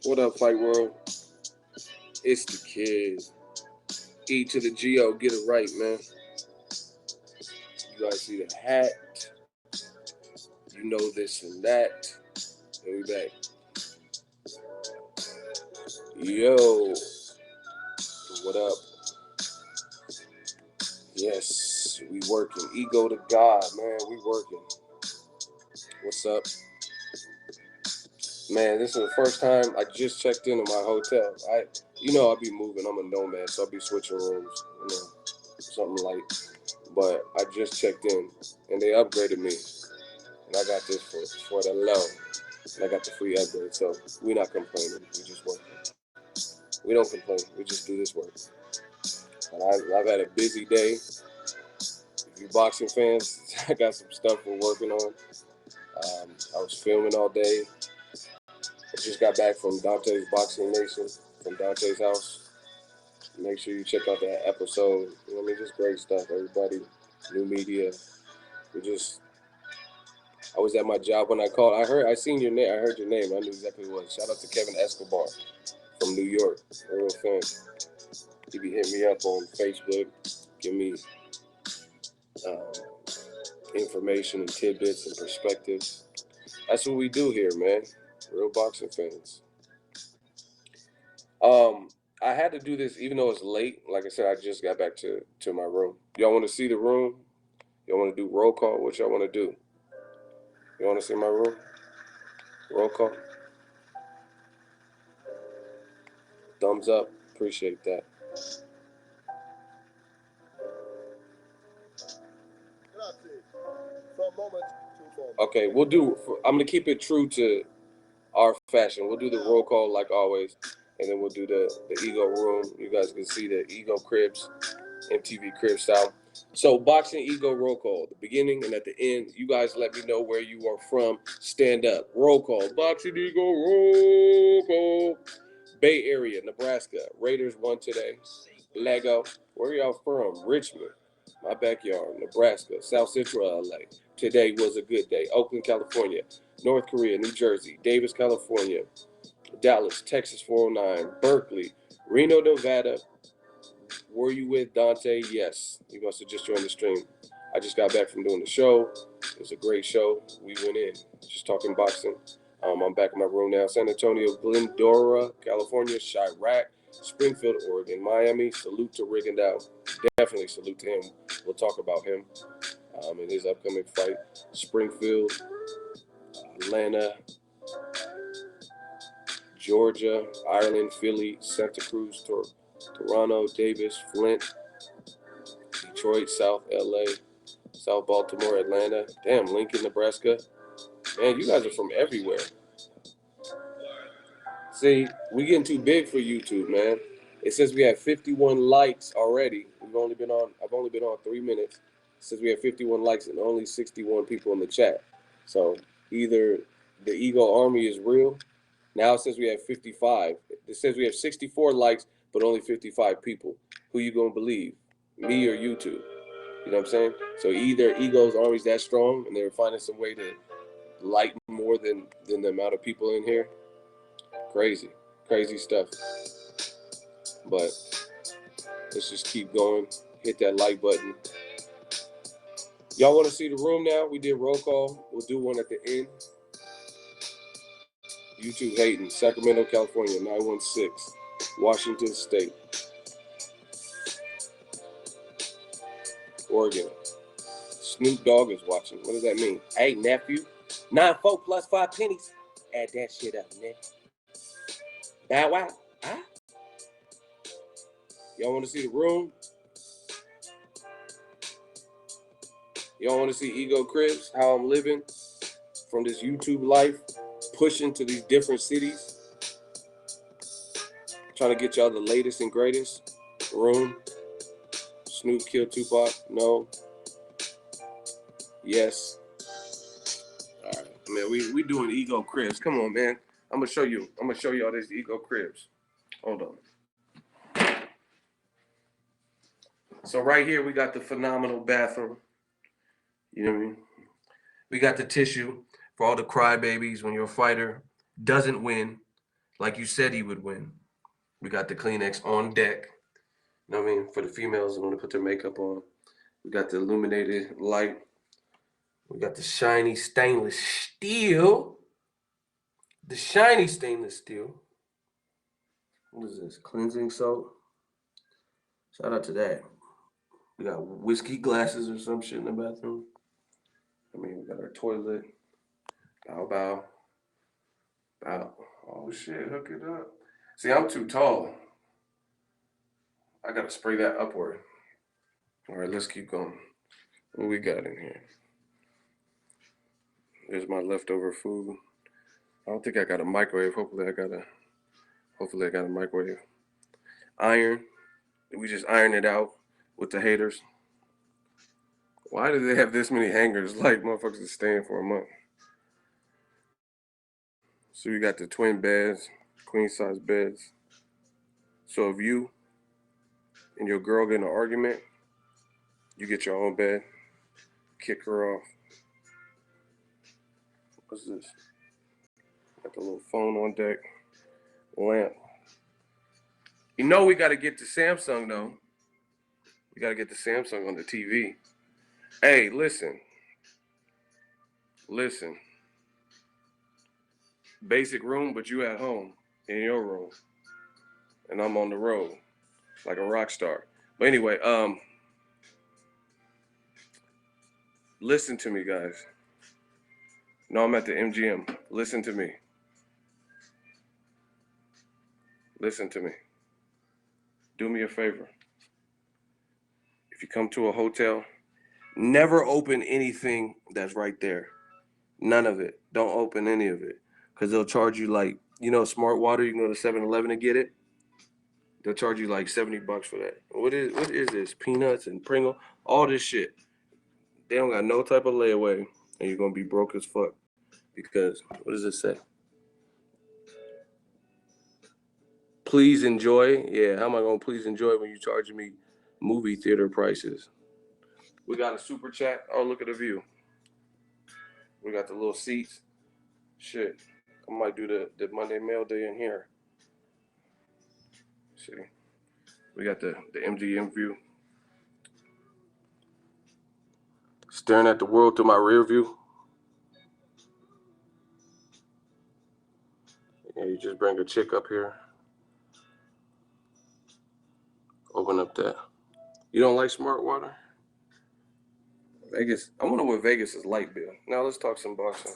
What up, Fight World? It's the kid. E to the G-O, get it right, man. You guys see the hat. You know this and that. And we back. Yo. What up? Yes, we working. Ego to God, man. We working. What's up? Man, this is the first time I just checked into my hotel. I'll be moving. I'm a nomad, so I'll be switching rooms, something light. But I just checked in, and they upgraded me, and I got this for the low, and I got the free upgrade. So we not complaining. We just working. We don't complain. We just do this work. And I've had a busy day. If you boxing fans, I got some stuff we're working on. I was filming all day. I just got back from Dante's Boxing Nation, from Dante's house. Make sure you check out that episode. Just great stuff, everybody. New media. I was at my job when I called. I seen your name. I heard your name. I knew exactly what it was. Shout out to Kevin Escobar from New York. A real fan. He be hitting me up on Facebook, give me information and tidbits and perspectives. That's what we do here, man. Real boxing fans. I had to do this even though it's late. Like I said, I just got back to my room. Y'all want to see the room? Y'all want to do roll call? What y'all want to do? You want to see my room? Roll call? Thumbs up. Appreciate that. Okay, we'll do. I'm gonna keep it true to our fashion. We'll do the roll call like always, and then we'll do the ego room. You guys can see the ego cribs, MTV crib style. So boxing ego roll call, the beginning and at the end. You guys let me know where you are from. Stand up. Roll call. Boxing ego roll call. Bay Area, Nebraska. Raiders won today. Lego. Where y'all from? Richmond. My backyard. Nebraska. South Central LA. Today was a good day. Oakland, California. North Korea, New Jersey. Davis, California. Dallas, Texas 409. Berkeley. Reno, Nevada. Were you with Dante? Yes. You must have just joined the stream. I just got back from doing the show. It was a great show. We went in. Just talking boxing. I'm back in my room now. San Antonio, Glendora, California, Chirac, Springfield, Oregon, Miami. Salute to Rigondeaux. Definitely salute to him. We'll talk about him in his upcoming fight. Springfield, Atlanta, Georgia, Ireland, Philly, Santa Cruz, Toronto, Davis, Flint, Detroit, South LA, South Baltimore, Atlanta. Damn, Lincoln, Nebraska. Man, you guys are from everywhere. See, we getting too big for YouTube, man. It says we have 51 likes already. I've only been on 3 minutes. It says we have 51 likes and only 61 people in the chat. So either the Ego Army is real. Now it says we have 55. It says we have 64 likes, but only 55 people. Who you gonna believe? Me or YouTube? You know what I'm saying? So either Ego's Army's that strong and they're finding some way to like more than the amount of people in here. Crazy stuff. But let's just keep going. Hit that like button. Y'all want to see the room now? We did roll call. We'll do one at the end. YouTube hating. Sacramento, California, 916. Washington State. Oregon. Snoop Dogg is watching. What does that mean? Hey, nephew. 9-4 plus 5 pennies. Add that shit up, man. Bow wow. Huh? Y'all want to see the room? Y'all want to see Ego Cribs, how I'm living from this YouTube life, pushing to these different cities, trying to get y'all the latest and greatest. Room. Snoop killed Tupac. No. Yes. All right, man. We doing Ego Cribs. Come on, man. I'm gonna show y'all this Ego Cribs. Hold on. So right here we got the phenomenal bathroom. You know what I mean? We got the tissue for all the crybabies when your fighter doesn't win. like you said he would win. We got the Kleenex on deck. You know what I mean? For the females who want to put their makeup on. We got the illuminated light. We got the shiny stainless steel. The shiny stainless steel. What is this? Cleansing soap. Shout out to that. We got whiskey glasses or some shit in the bathroom. I mean, we got our toilet. Bow, bow. Bow. Oh, shit. Hook it up. See, I'm too tall. I got to spray that upward. All right, let's keep going. What we got in here? There's my leftover food. I don't think I got a microwave. Hopefully I got a microwave. Iron. We just iron it out with the haters. Why do they have this many hangers? Like motherfuckers is staying for a month. So we got the twin beds, queen size beds. So if you and your girl get in an argument, you get your own bed, kick her off. What's this? Got the little phone on deck, lamp. You know we got to get the Samsung though. We got to get the Samsung on the TV. Hey, listen. Basic room, but you at home in your room, and I'm on the road like a rock star. But anyway, listen to me, guys. No, I'm at the MGM. Listen to me. Listen to me. Do me a favor. If you come to a hotel, never open anything that's right there. None of it. Don't open any of it. Because they'll charge you like, smart water, you can go to 7-Eleven and get it. They'll charge you like $70 for that. What is this? Peanuts and Pringle? All this shit. They don't got no type of layaway, and you're gonna be broke as fuck. Because what does it say? Please enjoy. Yeah, how am I gonna please enjoy when you charging me movie theater prices? We got a super chat. Oh, look at the view. We got the little seats. Shit. I might do the Monday mail day in here. See. We got the MGM view. Staring at the world through my rear view. Yeah, you just bring a chick up here. Open up that. You don't like smart water? Vegas. I wonder what Vegas is light bill. Now let's talk some boxing.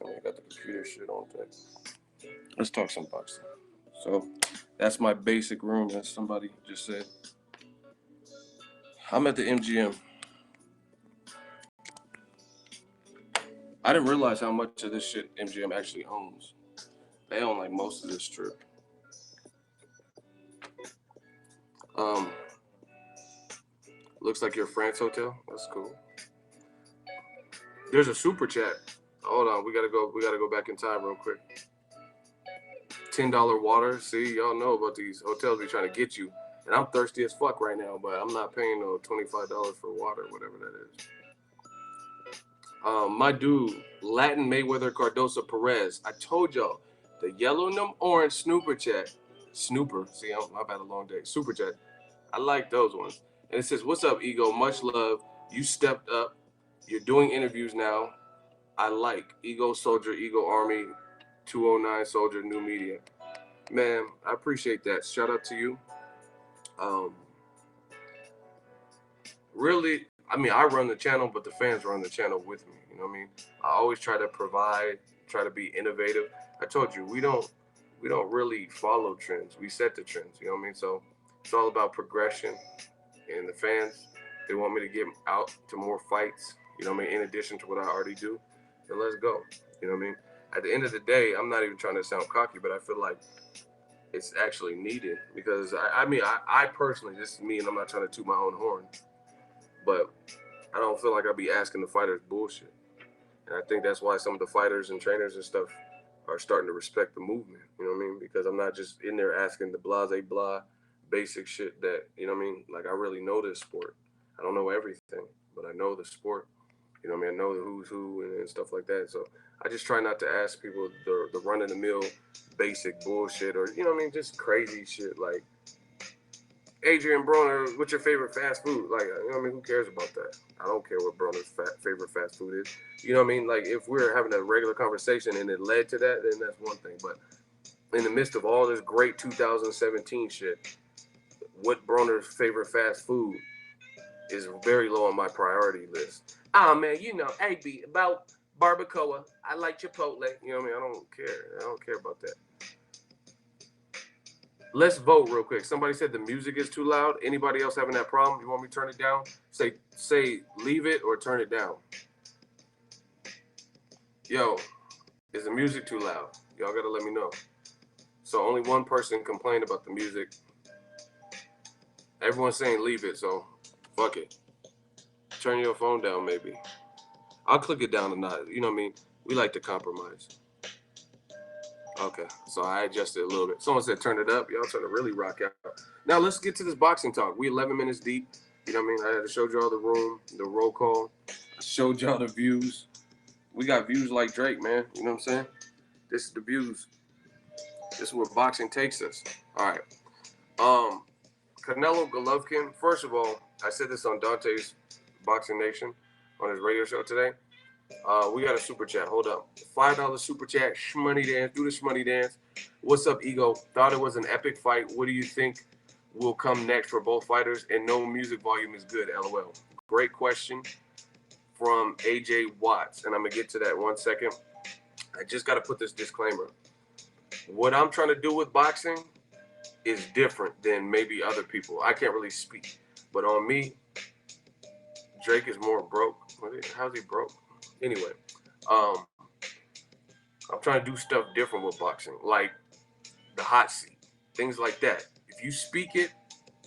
I got the computer shit on deck. Let's talk some boxing. So that's my basic room, as somebody just said. I'm at the MGM. I didn't realize how much of this shit MGM actually owns. They own like most of this strip. Looks like your France hotel. That's cool. There's a super chat. Hold on, we gotta go back in time real quick. $10 water. See, y'all know about these hotels be trying to get you. And I'm thirsty as fuck right now, but I'm not paying no $25 for water, whatever that is. My dude, Latin Mayweather Cardoso Perez. I told y'all, the yellow and them orange snooper chat. Snooper. See, I've had a long day. Super chat. I like those ones. And it says, "What's up, Ego? Much love. You stepped up. You're doing interviews now. I like Ego Soldier, Ego Army, 209 Soldier, New Media." Man, I appreciate that. Shout out to you. Really, I mean, I run the channel, but the fans run the channel with me. You know what I mean? I always try to provide, try to be innovative. I told you, we don't really follow trends. We set the trends. You know what I mean? So it's all about progression. And the fans, they want me to get out to more fights. You know what I mean? In addition to what I already do, then let's go. You know what I mean? At the end of the day, I'm not even trying to sound cocky, but I feel like it's actually needed because I personally, this is me, and I'm not trying to toot my own horn, but I don't feel like I'll be asking the fighters bullshit. And I think that's why some of the fighters and trainers and stuff are starting to respect the movement. You know what I mean? Because I'm not just in there asking the blase blah basic shit that, you know what I mean? Like I really know this sport. I don't know everything, but I know the sport. You know what I mean? I know the who's who and stuff like that. So I just try not to ask people the run of the mill basic bullshit or you know what I mean, just crazy shit like Adrian Broner, what's your favorite fast food? Like, you know what I mean? Who cares about that? I don't care what Broner's favorite fast food is. You know what I mean? Like, if we're having a regular conversation and it led to that, then that's one thing. But in the midst of all this great 2017 shit, what Broner's favorite fast food is very low on my priority list. Oh, man, you know, AB, about barbacoa. I like Chipotle. You know what I mean? I don't care. I don't care about that. Let's vote real quick. Somebody said the music is too loud. Anybody else having that problem? You want me to turn it down? Say leave it or turn it down. Yo, is the music too loud? Y'all gotta let me know. So only one person complained about the music. Everyone's saying leave it, so fuck it. Turn your phone down maybe. I'll click it down a notch. You know what I mean? We like to compromise. Okay, so I adjusted a little bit. Someone said turn it up. Y'all trying to really rock out. Now let's get to this boxing talk. We 11 minutes deep. You know what I mean? I had to show y'all the room, the roll call. I showed y'all the views. We got views like Drake, man. You know what I'm saying? This is the views. This is where boxing takes us. All right. Canelo Golovkin. First of all, I said this on Dante's Boxing Nation on his radio show today. We got a super chat. Hold up. $5 super chat. Shmoney dance. Do the shmoney dance. What's up, Ego? Thought it was an epic fight. What do you think will come next for both fighters? And no music volume is good. LOL. Great question from AJ Watts. And I'm going to get to that 1 second. I just got to put this disclaimer. What I'm trying to do with boxing is different than maybe other people. I can't really speak. But on me, Drake is more broke. How's he broke? Anyway, I'm trying to do stuff different with boxing, like the hot seat, things like that. If you speak it,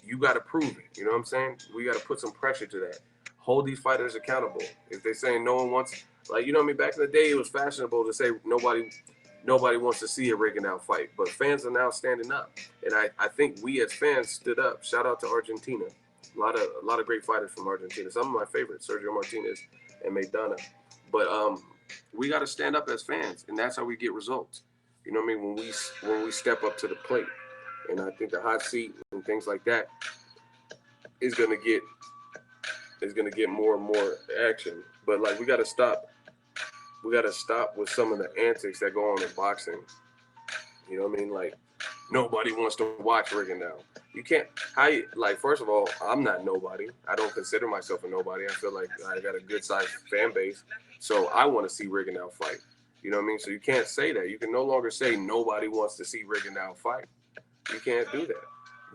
you got to prove it. You know what I'm saying? We got to put some pressure to that. Hold these fighters accountable. If they're saying no one wants, like, you know what I mean? Back in the day, it was fashionable to say nobody wants to see a rigging out fight, but fans are now standing up. And I think we as fans stood up. Shout out to Argentina. A lot of great fighters from Argentina. Some of my favorites, Sergio Martinez and Maidana. But we got to stand up as fans, and that's how we get results. You know what I mean? When we step up to the plate, and I think the hot seat and things like that is gonna get more and more action. But like we got to stop. We got to stop with some of the antics that go on in boxing. You know what I mean? Like nobody wants to watch rigging now. You can't. First of all, I'm not nobody. I don't consider myself a nobody. I feel like I got a good sized fan base. So I want to see Rigondeaux fight. You know what I mean? So you can't say that. You can no longer say nobody wants to see Rigondeaux fight. You can't do that.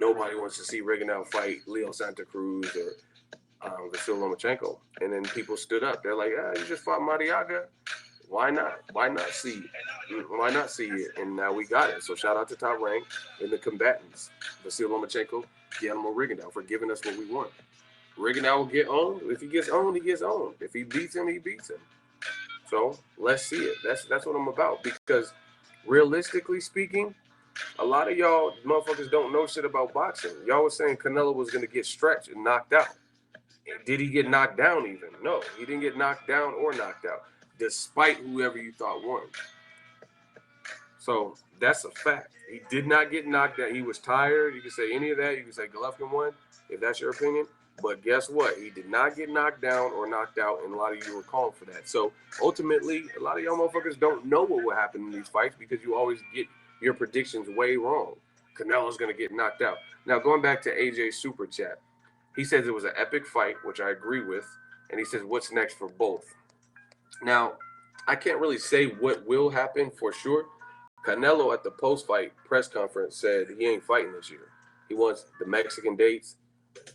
Nobody wants to see Rigondeaux fight Leo Santa Cruz or Vasil Lomachenko. And then people stood up. They're like, you just fought Mariaga. Why not? Why not see it? Why not see it? And now we got it. So shout out to Top Rank and the combatants, Vasil Lomachenko, Guillermo Rigondeaux, for giving us what we want. Rigondeaux will get owned. If he gets owned, he gets owned. If he beats him, he beats him. So let's see it. That's what I'm about. Because realistically speaking, a lot of y'all motherfuckers don't know shit about boxing. Y'all was saying Canelo was going to get stretched and knocked out. Did he get knocked down even? No, he didn't get knocked down or knocked out, despite whoever you thought won. So that's a fact. He did not get knocked out. He was tired. You can say any of that. You can say Golovkin won, if that's your opinion. But guess what? He did not get knocked down or knocked out, and a lot of you were calling for that. So ultimately, a lot of y'all motherfuckers don't know what will happen in these fights because you always get your predictions way wrong. Canelo's going to get knocked out. Now, going back to AJ's super chat, he says it was an epic fight, which I agree with, and he says, what's next for both? Now, I can't really say what will happen for sure. Canelo at the post-fight press conference said he ain't fighting this year. He wants the Mexican dates,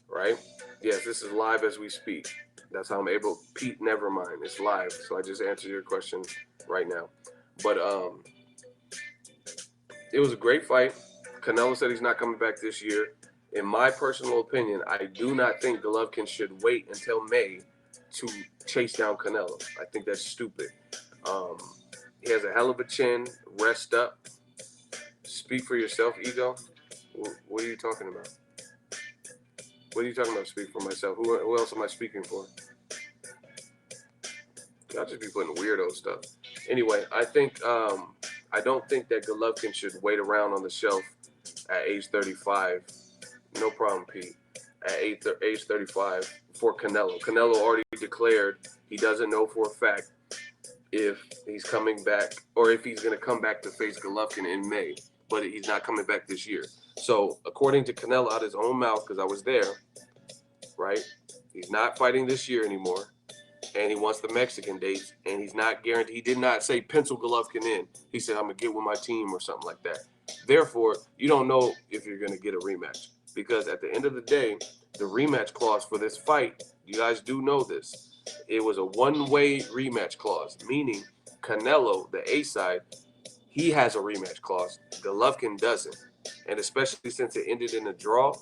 right? Yes, this is live as we speak. That's how I'm able. Pete, never mind. It's live. So I just answered your question right now. But it was a great fight. Canelo said he's not coming back this year. In my personal opinion, I do not think Golovkin should wait until May to chase down Canelo. I think that's stupid. He has a hell of a chin. Rest up. Speak for yourself, Ego. What are you talking about? What are you talking about? Speak for myself. Who else am I speaking for? Y'all just be putting weirdo stuff. Anyway, I don't think that Golovkin should wait around on the shelf at age 35. No problem, Pete. At age 35 for Canelo. Canelo already declared he doesn't know for a fact if he's coming back or if he's going to come back to face Golovkin in May, but he's not coming back this year. So according to Canelo out his own mouth, because I was there, right? He's not fighting this year anymore, and he wants the Mexican dates, and he's not guaranteed. He did not say pencil Golovkin in. He said, I'm going to get with my team or something like that. Therefore, you don't know if you're going to get a rematch, because at the end of the day, the rematch clause for this fight, you guys do know this, it was a one-way rematch clause, meaning Canelo, the A side, he has a rematch clause. Golovkin doesn't. And especially since it ended in a draw,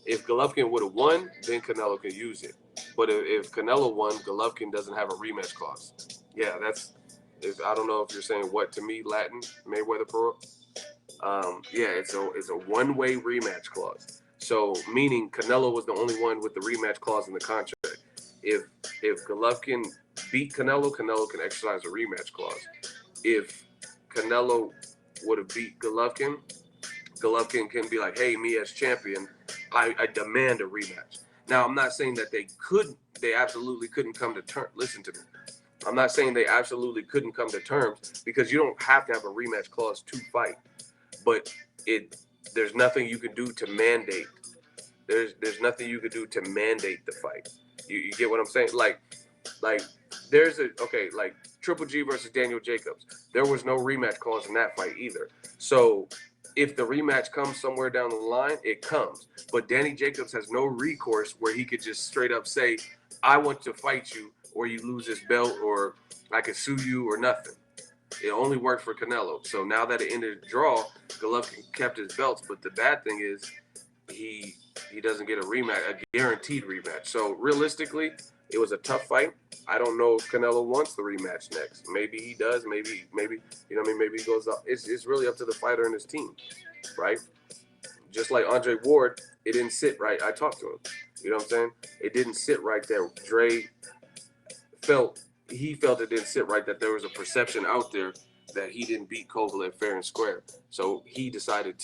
if Golovkin would have won, then Canelo could use it. But if Canelo won, Golovkin doesn't have a rematch clause. Yeah, I don't know if you're saying what to me, Latin, Mayweather Pro. Yeah, it's a one-way rematch clause. So meaning Canelo was the only one with the rematch clause in the contract. If Golovkin beat Canelo, Canelo can exercise a rematch clause. If Canelo would have beat Golovkin, Golovkin can be like, hey, me as champion, I demand a rematch. Now, I'm not saying that they absolutely couldn't come to terms. Listen to me. I'm not saying they absolutely couldn't come to terms, because you don't have to have a rematch clause to fight. But there's nothing you can do to mandate. There's nothing you can do to mandate the fight. You get what I'm saying? Like there's like Triple G versus Daniel Jacobs. There was no rematch clause in that fight either. So if the rematch comes somewhere down the line, it comes. But Danny Jacobs has no recourse where he could just straight up say, I want to fight you, or you lose this belt, or I could sue you, or nothing. It only worked for Canelo. So now that it ended a draw, Golovkin kept his belts. But the bad thing is he doesn't get a rematch, a guaranteed rematch. So realistically, it was a tough fight. I don't know if Canelo wants the rematch next. Maybe he does. Maybe you know what I mean. Maybe he goes up. It's really up to the fighter and his team, right? Just like Andre Ward, it didn't sit right. I talked to him. You know what I'm saying? It didn't sit right there. Dre felt it didn't sit right, that there was a perception out there that he didn't beat Kovalev fair and square. So he decided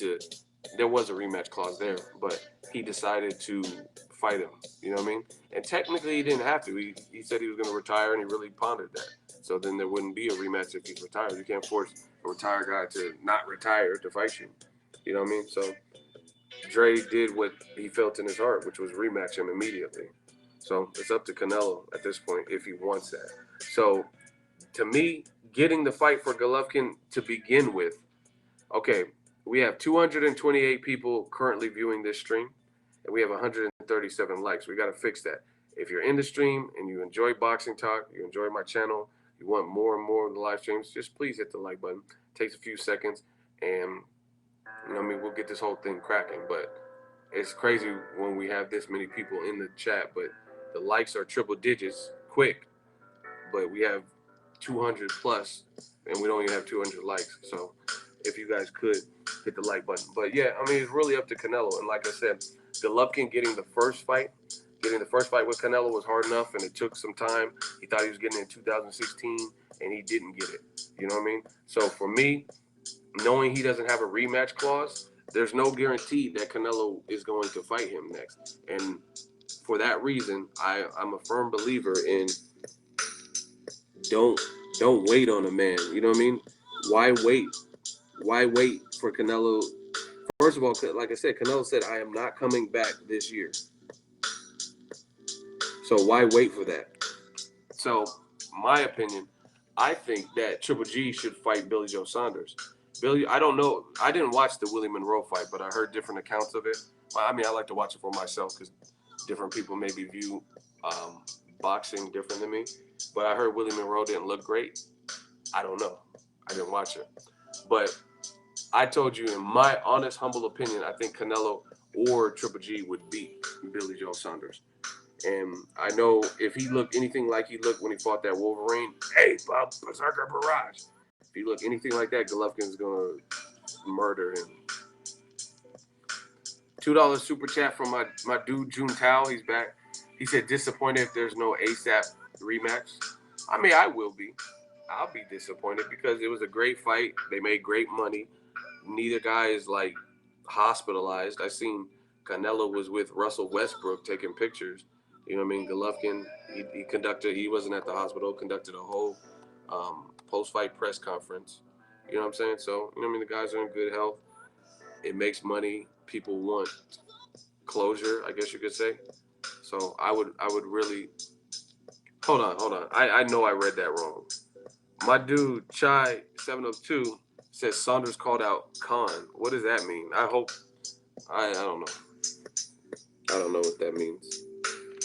there was a rematch clause there, but he decided to fight him. You know what I mean? And technically he didn't have to. He said he was going to retire, and he really pondered that. So then there wouldn't be a rematch if he's retired. You can't force a retired guy to not retire to fight you. You know what I mean? So Dre did what he felt in his heart, which was rematch him immediately. So it's up to Canelo at this point if he wants that. So to me, getting the fight for Golovkin to begin with, okay, we have 228 people currently viewing this stream, and we have 137 likes. We got to fix that. If you're in the stream and you enjoy Boxing Talk, you enjoy my channel, you want more and more of the live streams, just please hit the like button. It takes a few seconds, and you know what I mean, we'll get this whole thing cracking. But it's crazy when we have this many people in the chat, but the likes are triple digits quick, but we have 200 plus, and we don't even have 200 likes. So if you guys could hit the like button. But yeah, I mean, it's really up to Canelo. And like I said, Golovkin getting the first fight with Canelo was hard enough, and it took some time. He thought he was getting it in 2016, and he didn't get it. You know what I mean? So for me, knowing he doesn't have a rematch clause, there's no guarantee that Canelo is going to fight him next. And for that reason, I'm a firm believer in don't wait on a man. You know what I mean? Why wait? Why wait for Canelo? First of all, like I said, Canelo said, I am not coming back this year. So why wait for that? So, my opinion, I think that Triple G should fight Billy Joe Saunders. I don't know. I didn't watch the Willie Monroe fight, but I heard different accounts of it. I mean, I like to watch it for myself because different people maybe view boxing different than me. But I heard Willie Monroe didn't look great. I don't know. I didn't watch it. But I told you, in my honest, humble opinion, I think Canelo or Triple G would beat Billy Joe Saunders. And I know if he looked anything like he looked when he fought that Wolverine, hey, Bob, Berserker Barrage. If he looked anything like that, Golovkin's going to murder him. $2 super chat from my dude, Jun Tao. He's back. He said, disappointed if there's no ASAP rematch. I mean, I will be. I'll be disappointed because it was a great fight. They made great money. Neither guy is like hospitalized. I seen Canelo was with Russell Westbrook taking pictures. You know what I mean? Golovkin, he conducted. He wasn't at the hospital. Conducted a whole post-fight press conference. You know what I'm saying? So you know what I mean? The guys are in good health. It makes money. People want closure, I guess you could say. So I would really hold on. I know I read that wrong. My dude Chai 702 says Saunders called out Khan. What does that mean? I don't know. I don't know what that means.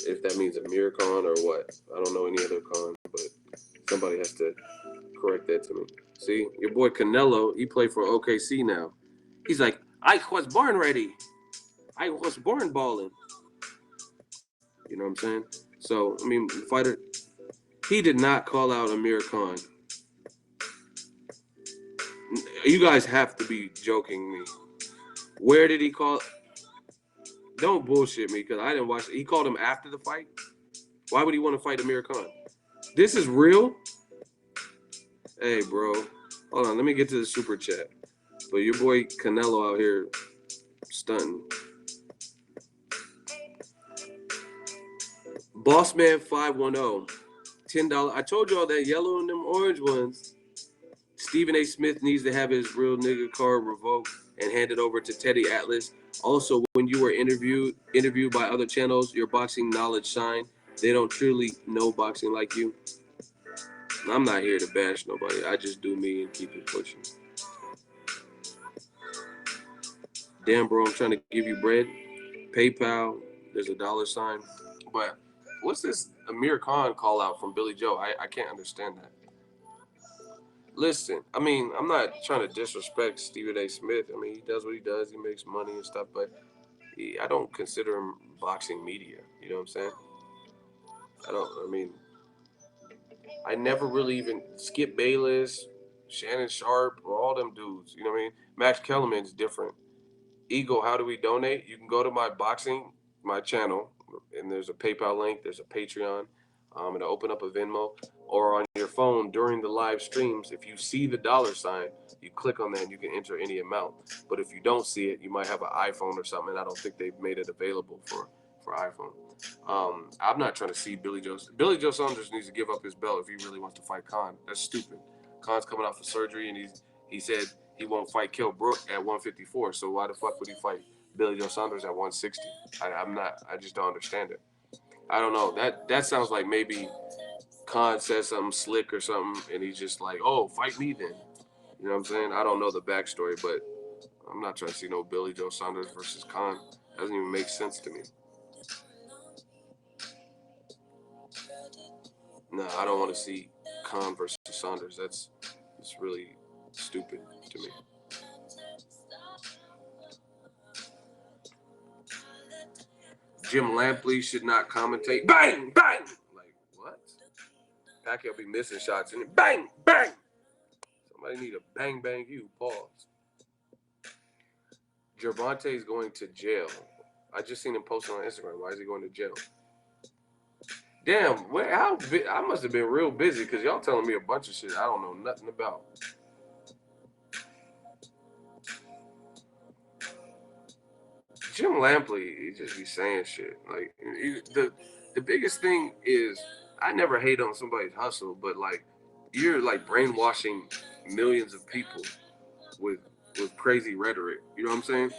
If that means Amir Khan or what. I don't know any other Khan, but somebody has to correct that to me. See, your boy Canelo, he played for OKC now. He's like, I was born ready. I was born balling. You know what I'm saying? So, I mean, the fighter, he did not call out Amir Khan. You guys have to be joking me. Where did he call? Don't bullshit me because I didn't watch it. He called him after the fight. Why would he want to fight Amir Khan? This is real? Hey, bro. Hold on. Let me get to the super chat. But your boy Canelo out here stunting. Bossman 510. $10. I told y'all that yellow and them orange ones. Stephen A. Smith needs to have his real nigga card revoked and handed over to Teddy Atlas. Also, when you were interviewed by other channels, your boxing knowledge shined. They don't truly know boxing like you. I'm not here to bash nobody. I just do me and keep it pushing. Damn, bro, I'm trying to give you bread. PayPal, there's a $sign. But what's this Amir Khan call out from Billy Joe? I can't understand that. Listen, I mean, I'm not trying to disrespect Stephen A. Smith. I mean, he does what he does. He makes money and stuff, but I don't consider him boxing media. You know what I'm saying? I never really even Skip Bayless, Shannon Sharp, or all them dudes. You know what I mean? Max Kellerman's different. Eagle, how do we donate? You can go to my channel, and there's a PayPal link, there's a Patreon, and I open up a Venmo, or on your phone during the live streams. If you see the $sign, you click on that and you can enter any amount. But if you don't see it, you might have an iPhone or something, and I don't think they've made it available for iPhone. I'm not trying to see Billy Joe. Billy Joe Saunders needs to give up his belt if he really wants to fight Khan. That's stupid. Khan's coming off of surgery, and he said he won't fight Kell Brook at 154. So why the fuck would he fight Billy Joe Saunders at 160? I just don't understand it. I don't know. That sounds like maybe Khan says something slick or something, and he's just like, oh, fight me then. You know what I'm saying? I don't know the backstory, but I'm not trying to see no Billy Joe Saunders versus Khan. Doesn't even make sense to me. No, I don't want to see Khan versus Saunders. It's really stupid to me. Jim Lampley should not commentate. Bang, bang. Like what? Pacquiao be missing shots and bang, bang. Somebody need to bang, bang you. Pause. Gervonta's going to jail. I just seen him post on Instagram. Why is he going to jail? Damn, I must have been real busy because y'all telling me a bunch of shit I don't know nothing about. Jim Lampley, he just be saying shit. Like the biggest thing is I never hate on somebody's hustle, but like you're like brainwashing millions of people with crazy rhetoric. You know what I'm saying?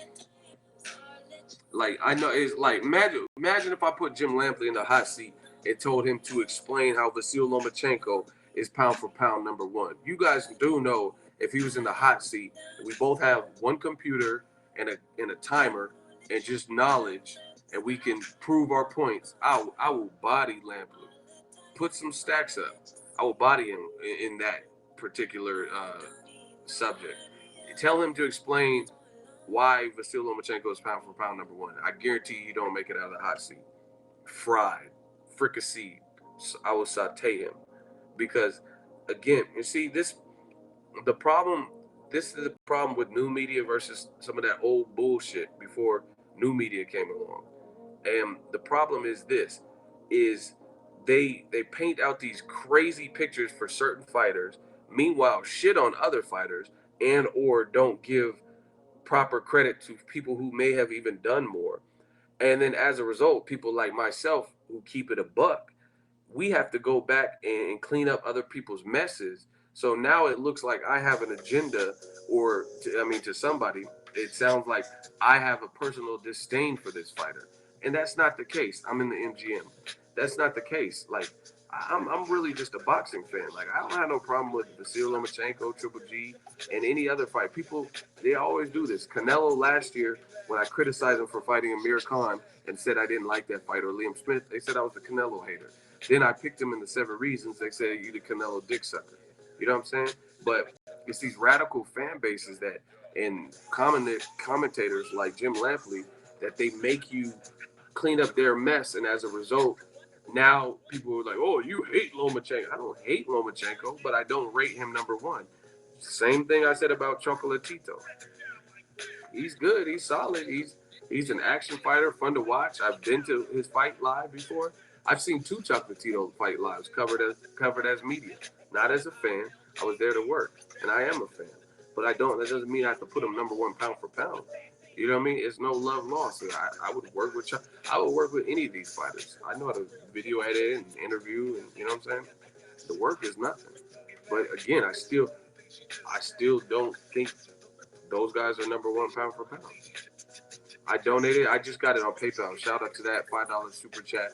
Like I know it's like imagine if I put Jim Lampley in the hot seat and told him to explain how Vasyl Lomachenko is pound for pound number one. You guys do know if he was in the hot seat, we both have one computer and a timer and just knowledge, and we can prove our points. I will body Lampley. Put some stacks up. I will body him in that particular subject. Tell him to explain why Vasyl Lomachenko is pound for pound number one. I guarantee you don't make it out of the hot seat. Fried, fricasseed. I will saute him because, again, you see this is the problem with new media versus some of that old bullshit before new media came along. And the problem is they paint out these crazy pictures for certain fighters, meanwhile shit on other fighters, and or don't give proper credit to people who may have even done more. And then as a result, people like myself who keep it a buck, we have to go back and clean up other people's messes. So now it looks like I have an agenda, or to somebody, it sounds like I have a personal disdain for this fighter, and that's not the case. I'm in the MGM. That's not the case. Like I'm really just a boxing fan. Like I don't have no problem with Vasyl Lomachenko, Triple G, and any other fight. People they always do this. Canelo last year, when I criticized him for fighting Amir Khan and said I didn't like that fight, or Liam Smith, they said I was the Canelo hater. Then I picked him in the 7 reasons. They say you the Canelo dick sucker. You know what I'm saying? But it's these radical fan bases that and commentators like Jim Lampley that they make you clean up their mess, and as a result, now people are like, "Oh, you hate Lomachenko." I don't hate Lomachenko, but I don't rate him number one. Same thing I said about Chocolatito. He's good. He's solid. He's an action fighter, fun to watch. I've been to his fight live before. I've seen 2 Chocolatito fight lives covered as media, not as a fan. I was there to work, and I am a fan. But I don't. That doesn't mean I have to put him number one pound for pound. You know what I mean? It's no love lost. I would work with I would work with any of these fighters. I know how to video edit and interview, and you know what I'm saying. The work is nothing. But again, I still don't think those guys are number one pound for pound. I donated. I just got it on PayPal. Shout out to that $5 super chat.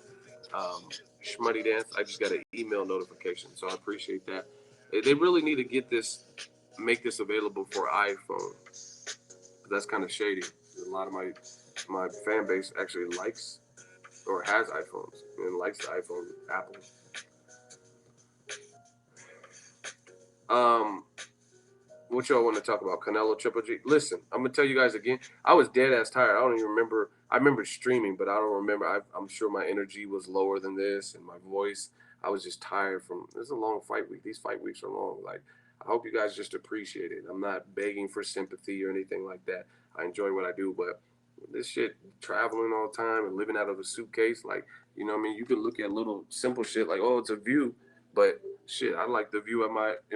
Schmutty Dance. I just got an email notification, so I appreciate that. They really need to make this available for iPhone. That's kind of shady. A lot of my fan base actually likes or has iPhones and likes the iPhone Apple. What y'all want to talk about? Canelo, Triple G? Listen, I'm gonna tell you guys again. I was dead ass tired. I don't even remember. I remember streaming, but I don't remember. I'm sure my energy was lower than this, and my voice. I was just tired from. This is a long fight week. These fight weeks are long. Like, I hope you guys just appreciate it. I'm not begging for sympathy or anything like that. I enjoy what I do, but this shit, traveling all the time and living out of a suitcase, like, you know what I mean? You can look at little simple shit like, oh, it's a view, but shit, I like the view in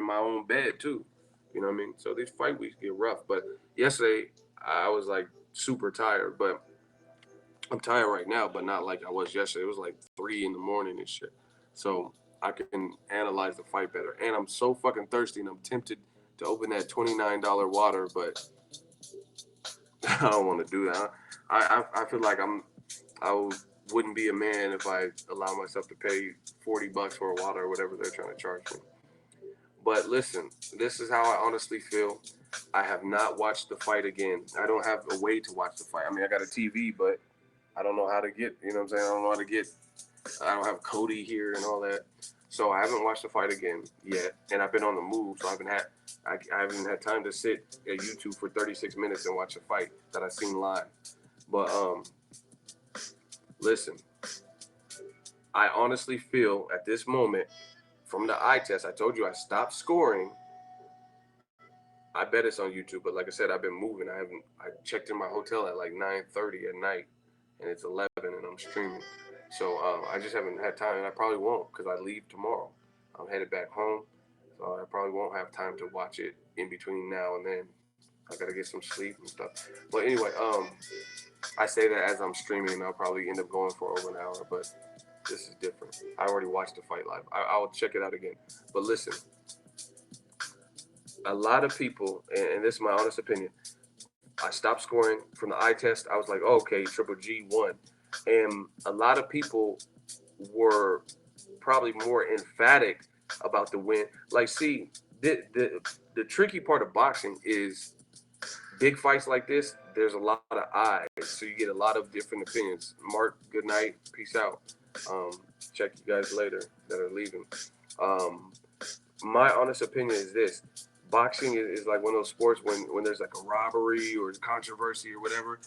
my own bed too. You know what I mean? So these fight weeks get rough. But yesterday, I was like super tired. But I'm tired right now, but not like I was yesterday. It was like 3 in the morning and shit. So I can analyze the fight better. And I'm so fucking thirsty, and I'm tempted to open that $29 water, but I don't want to do that. I feel like I wouldn't be a man if I allow myself to pay $40 for a water or whatever they're trying to charge me. But listen, this is how I honestly feel. I have not watched the fight again. I don't have a way to watch the fight. I mean, I got a TV, but I don't know how to get, you know what I'm saying? I don't have Cody here and all that. So I haven't watched the fight again yet. And I've been on the move, so I haven't had time to sit at YouTube for 36 minutes and watch a fight that I've seen live. But listen, I honestly feel at this moment, from the eye test, I told you I stopped scoring. I bet it's on YouTube, but like I said, I've been moving. I checked in my hotel at like 9:30 at night, and it's 11, and I'm streaming. So I just haven't had time, and I probably won't because I leave tomorrow. I'm headed back home, so I probably won't have time to watch it in between now and then. I gotta get some sleep and stuff. But anyway, I say that as I'm streaming, and I'll probably end up going for over an hour, but this is different. I already watched the fight live. I'll check it out again. But listen, a lot of people, and this is my honest opinion, I stopped scoring from the eye test. I was like, oh, okay, Triple G won. And a lot of people were probably more emphatic about the win. Like, see, the tricky part of boxing is big fights like this, there's a lot of eyes. So you get a lot of different opinions. Mark, good night. Peace out. Check you guys later that are leaving. My honest opinion is this. Boxing is like one of those sports when there's like a robbery or controversy or whatever,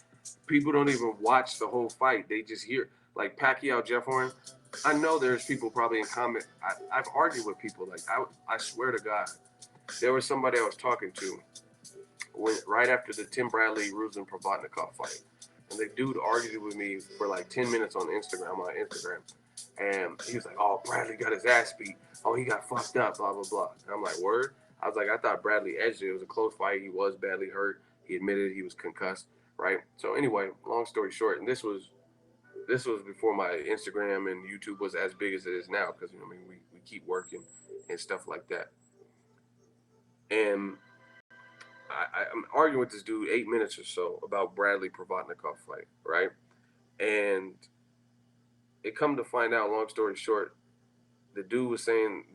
people don't even watch the whole fight. They just hear, like Pacquiao, Jeff Horn. I know there's people probably in comment. I've argued with people. Like, I swear to God, there was somebody I was talking to right after the Tim Bradley, Ruslan Provodnikov fight. And the dude argued with me for like 10 minutes on Instagram. And he was like, oh, Bradley got his ass beat. Oh, he got fucked up, blah, blah, blah. And I'm like, word? I was like, I thought Bradley edged it. It was a close fight. He was badly hurt. He admitted he was concussed, right? So anyway, long story short, and this was before my Instagram and YouTube was as big as it is now, because, you know, I mean, we keep working and stuff like that. And I'm arguing with this dude 8 minutes or so about Bradley Provodnikov fight, right? And it come to find out, long story short, the dude was saying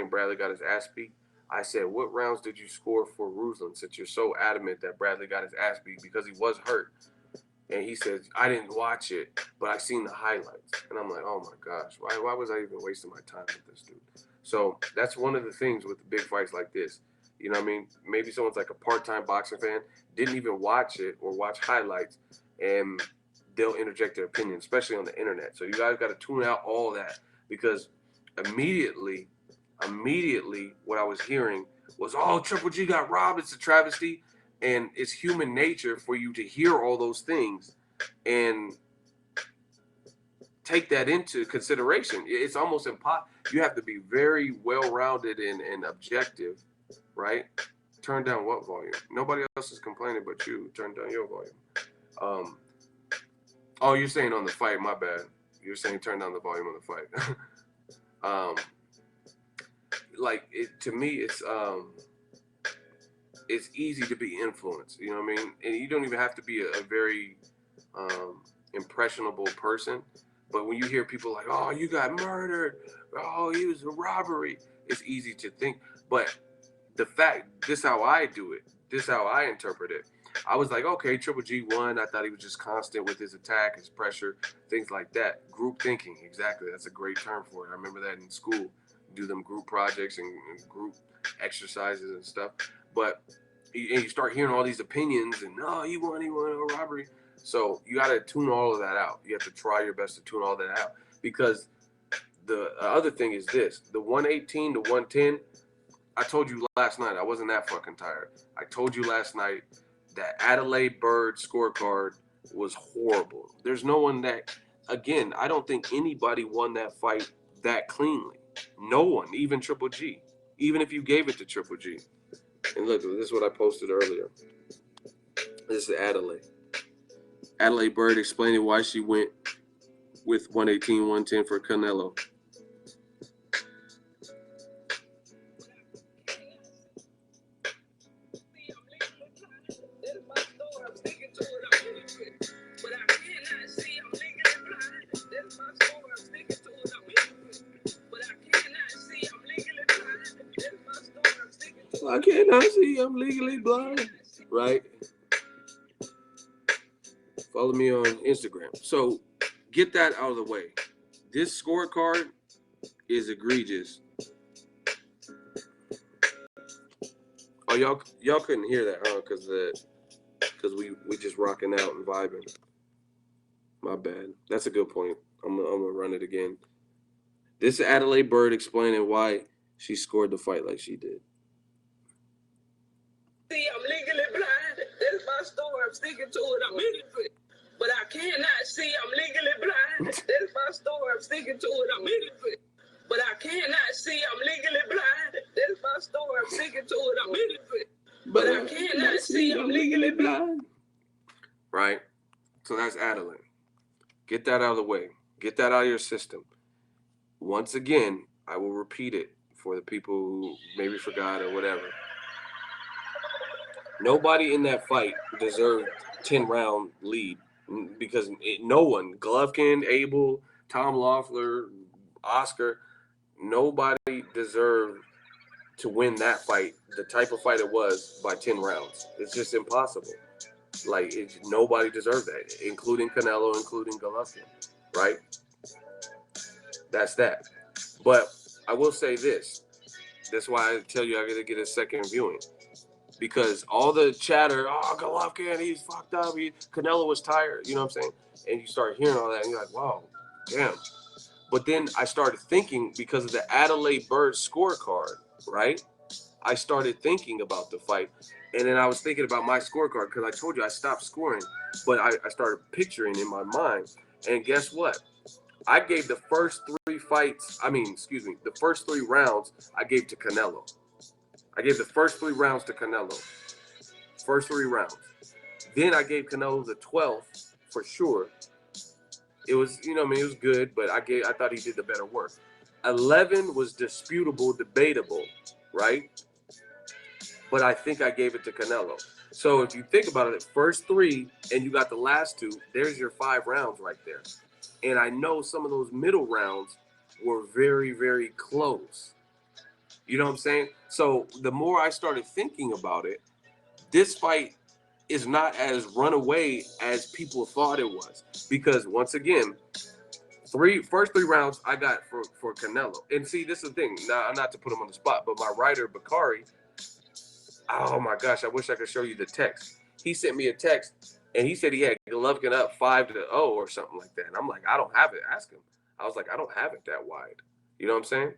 Bradley got his ass beat. I said, what rounds did you score for Ruslan, since you're so adamant that Bradley got his ass beat, because he was hurt? And he says, I didn't watch it, but I seen the highlights. And I'm like, oh my gosh, why was I even wasting my time with this dude? So that's one of the things with the big fights like this. You know what I mean? Maybe someone's like a part-time boxing fan, didn't even watch it or watch highlights, and they'll interject their opinion, especially on the internet. So you guys got to tune out all that, because immediately what I was hearing was, oh, Triple G got robbed, it's a travesty. And it's human nature for you to hear all those things and take that into consideration. It's almost impossible. You have to be very well-rounded and objective, right? Turn down what volume? Nobody else is complaining but you. Turn down your volume. Oh, you're saying on the fight, my bad. You're saying turn down the volume on the fight. To me, it's easy to be influenced, you know what I mean? And you don't even have to be a very impressionable person. But when you hear people like, oh, you got murdered, oh, he was a robbery, it's easy to think. But the fact, this how I do it, this how I interpret it. I was like, okay, Triple G won. I thought he was just constant with his attack, his pressure, things like that. Group thinking, exactly. That's a great term for it. I remember that in school. Do them group projects and group exercises and stuff. But you start hearing all these opinions and, oh, he won, a robbery. So you got to tune all of that out. You have to try your best to tune all that out. Because the other thing is this, the 118 to 110, I told you last night, I wasn't that fucking tired. I told you last night that Adelaide Bird scorecard was horrible. There's no one that, again, I don't think anybody won that fight that cleanly. No one, even Triple G. Even if you gave it to Triple G. And look, this is what I posted earlier. This is Adelaide. Adelaide Bird explaining why she went with 118, 110 for Canelo. I cannot see, I'm legally blind. Right? Follow me on Instagram. So get that out of the way. This scorecard is egregious. Oh, y'all couldn't hear that, huh? Because we just rocking out and vibing. My bad. That's a good point. I'm gonna run it again. This is Adelaide Bird explaining why she scored the fight like she did. See, I'm legally blind. That's my story. I'm sticking to it. I'm innocent. But I cannot see. I'm legally blind. That's my story. I'm sticking to it. I'm innocent. But I cannot see. I'm legally blind. That's my story. I'm sticking to it. I'm innocent. But I cannot see. I'm legally blind. Right? So that's Adelaide. Get that out of the way. Get that out of your system. Once again, I will repeat it for the people who maybe forgot or whatever. Nobody in that fight deserved 10-round lead, because no one, Golovkin, Abel, Tom Loeffler, Oscar, nobody deserved to win that fight, the type of fight it was, by 10 rounds. It's just impossible. Nobody deserved that, including Canelo, including Golovkin, right? That's that. But I will say this. That's why I tell you I got to get a second viewing. Because all the chatter, oh, Golovkin, he's fucked up. Canelo was tired, you know what I'm saying? And you start hearing all that, and you're like, wow, damn. But then I started thinking, because of the Adelaide Bird scorecard, right? I started thinking about the fight. And then I was thinking about my scorecard, because I told you I stopped scoring. But I started picturing in my mind. And guess what? I gave the first three the first 3 rounds I gave to Canelo. I gave the first 3 rounds to Canelo. First 3 rounds. Then I gave Canelo the 12th for sure. It was, it was good, but I thought he did the better work. 11 was disputable, debatable, right? But I think I gave it to Canelo. So if you think about it, first 3 and you got the last 2, there's your 5 rounds right there. And I know some of those middle rounds were very, very close. You know what I'm saying? So the more I started thinking about it, this fight is not as runaway as people thought it was. Because once again, first 3 rounds I got for Canelo. And see, this is the thing. Now, not to put him on the spot, but my writer, Bakari, oh my gosh, I wish I could show you the text. He sent me a text, and he said he had Golovkin up 5-0 or something like that. And I'm like, I don't have it. Ask him. I was like, I don't have it that wide. You know what I'm saying?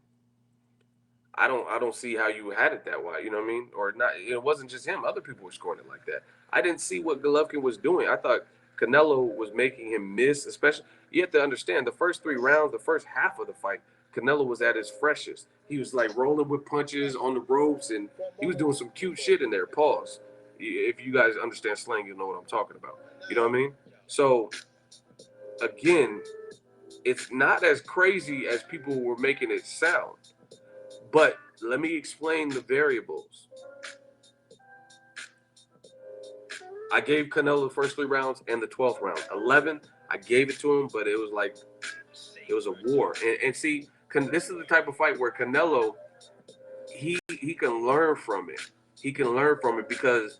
I don't see how you had it that wide. You know what I mean? Or not? It wasn't just him. Other people were scoring it like that. I didn't see what Golovkin was doing. I thought Canelo was making him miss. Especially, you have to understand the first 3 rounds, the first half of the fight, Canelo was at his freshest. He was like rolling with punches on the ropes, and he was doing some cute shit in there. Pause. If you guys understand slang, you know what I'm talking about. You know what I mean? So, again, it's not as crazy as people were making it sound. But let me explain the variables. I gave Canelo the first 3 rounds and the 12th round. 11, I gave it to him, but it was a war. And see, this is the type of fight where Canelo, he can learn from it. He can learn from it because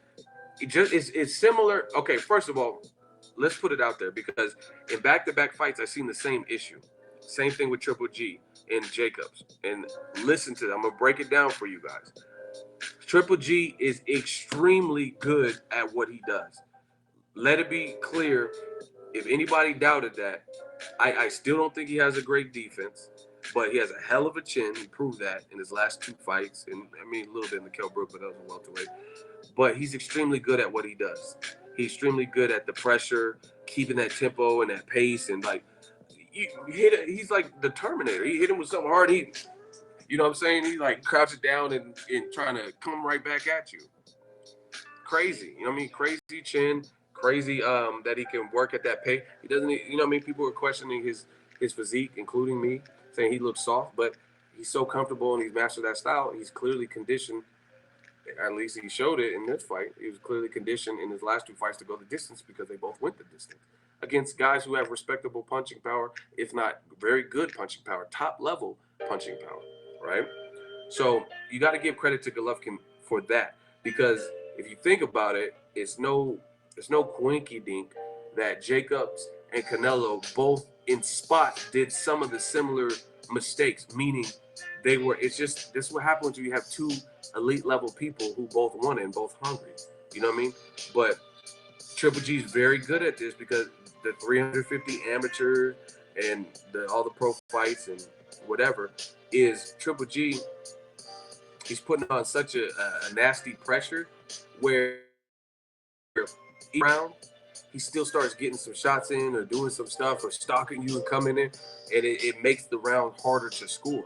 it's similar. Okay, first of all, let's put it out there because in back-to-back fights, I've seen the same issue. Same thing with Triple G and Jacobs. And listen to that. I'm going to break it down for you guys. Triple G is extremely good at what he does. Let it be clear, if anybody doubted that, I still don't think he has a great defense, but he has a hell of a chin. He proved that in his last 2 fights. And I mean, a little bit in the Kell Brook, but that was a welterweight. But he's extremely good at what he does. He's extremely good at the pressure, keeping that tempo and that pace, and like you hit it. He's like the Terminator. He hit him with something hard. You know what I'm saying? He like crouches down and trying to come right back at you. Crazy. You know what I mean? Crazy chin. Crazy that he can work at that pace. He doesn't. You know what I mean? People are questioning his physique, including me, saying he looks soft, but he's so comfortable and he's mastered that style. He's clearly conditioned. At least he showed it in this fight. He was clearly conditioned in his last 2 fights to go the distance because they both went the distance against guys who have respectable punching power, if not very good punching power, top level punching power, right? So you got to give credit to Golovkin for that because if you think about it, it's no coinky dink that Jacobs and Canelo both in spot did some of the similar mistakes, meaning this is what happens when you have 2 elite level people who both won and both hungry. You know what I mean? But Triple G is very good at this because the 350 amateur and all the pro fights and whatever is Triple G. He's putting on such a nasty pressure where each round he still starts getting some shots in or doing some stuff or stalking you and coming in, and it makes the round harder to score.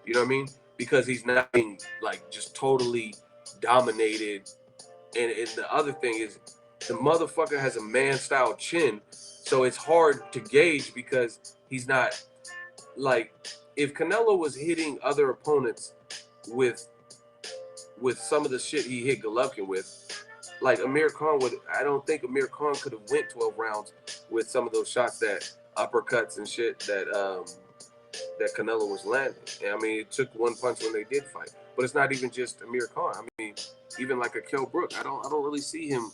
You know what I mean? Because he's not being like just totally dominated. And the other thing is the motherfucker has a man-style chin, so it's hard to gauge because he's not like if Canelo was hitting other opponents with some of the shit he hit Golovkin with, like Amir Khan I don't think Amir Khan could have went 12 rounds with some of those shots, that uppercuts and shit that Canelo was landing. And I mean, it took one punch when they did fight. But it's not even just Amir Khan. I mean, even like a Kell Brook, I don't really see him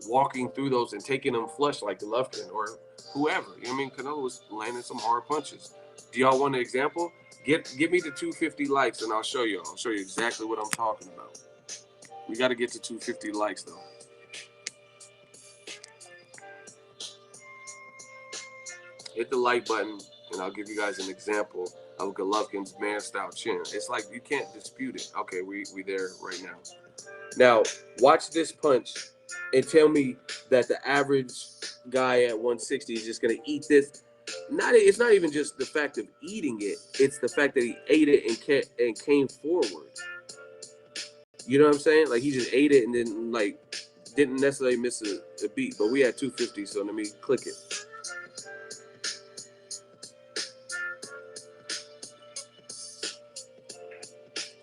walking through those and taking them flush like Golovkin or whoever. You know what I mean? Canelo was landing some hard punches. Do y'all want an example? Give me the 250 likes and I'll show you. I'll show you exactly what I'm talking about. We got to get to 250 likes though. Hit the like button, and I'll give you guys an example of Golovkin's man-style chin. It's like you can't dispute it. Okay, we there right now. Now, watch this punch and tell me that the average guy at 160 is just going to eat this. It's not even just the fact of eating it. It's the fact that he ate it and came forward. You know what I'm saying? Like he just ate it and then like didn't necessarily miss a beat. But we had 250, so let me click it.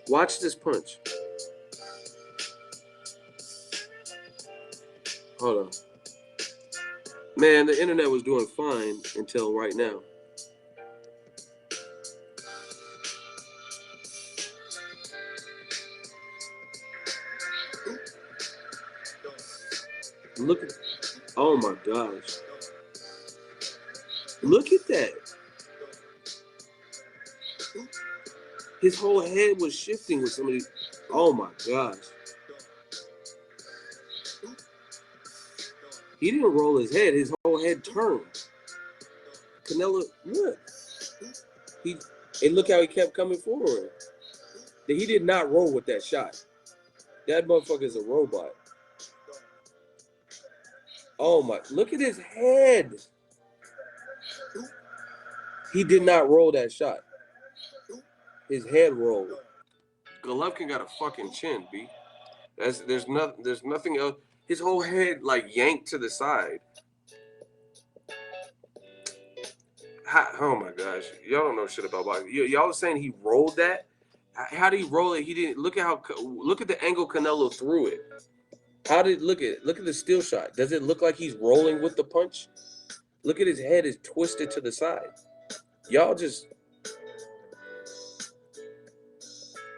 Watch this punch. Hold on. Man, the internet was doing fine until right now. Look at, oh my gosh. Look at that. His whole head was shifting with some of these. Oh my gosh. He didn't roll his head. His whole head turned. Canelo, look. And look how he kept coming forward. He did not roll with that shot. That motherfucker's a robot. Oh my, look at his head. He did not roll that shot. His head rolled. Golovkin got a fucking chin, B. There's nothing else. His whole head like yanked to the side. Oh my gosh, y'all don't know shit about boxing. Y'all was saying he rolled that. How did he roll it? He didn't. Look at the angle Canelo threw it. Look at the still shot. Does it look like he's rolling with the punch? Look at his head is twisted to the side. Y'all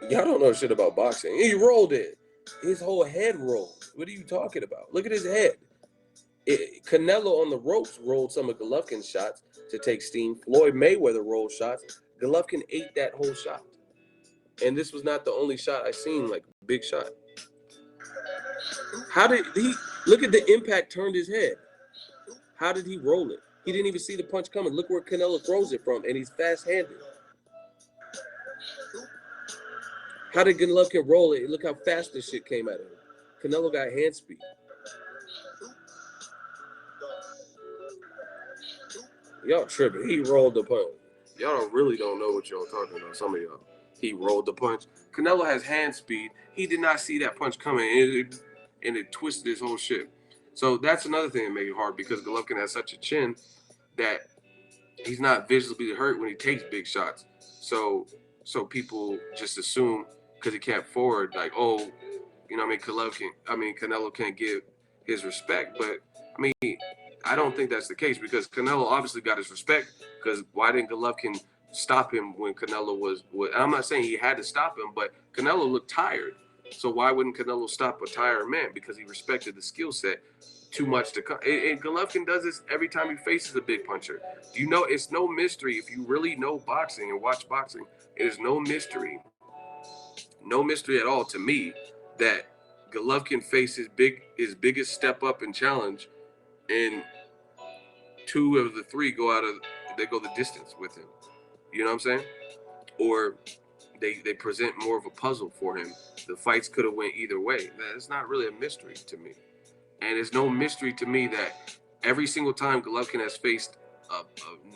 don't know shit about boxing. He rolled it. His whole head rolled. What are you talking about? Look at his head. Canelo on the ropes rolled some of Golovkin's shots to take steam. Floyd Mayweather rolled shots. Golovkin ate that whole shot. And this was not the only shot I seen, like big shot. How did he look at the impact turned his head? How did he roll it? He didn't even see the punch coming. Look where Canelo throws it from, and he's fast-handed. How did Golovkin roll it? Look how fast this shit came at him. Canelo got hand speed. Y'all tripping. He rolled the punch. Y'all really don't know what y'all talking about. Some of y'all. He rolled the punch. Canelo has hand speed. He did not see that punch coming, and it twisted his whole shit. So that's another thing that made it hard because Golovkin has such a chin that he's not visually hurt when he takes big shots. So people just assume because he can't forward, like, oh, you know, Canelo can't give his respect. But I mean, I don't think that's the case because Canelo obviously got his respect because why didn't Golovkin stop him when Canelo was I'm not saying he had to stop him, but Canelo looked tired. So why wouldn't Canelo stop a tired man? Because he respected the skill set too much to come. And Golovkin does this every time he faces a big puncher. Do you know it's no mystery if you really know boxing and watch boxing, it is no mystery at all to me that Golovkin faces his biggest step up and challenge, and 2 of the 3 go the distance with him. You know what I'm saying? Or they present more of a puzzle for him. The fights could have went either way. That's not really a mystery to me. And it's no mystery to me that every single time Golovkin has faced a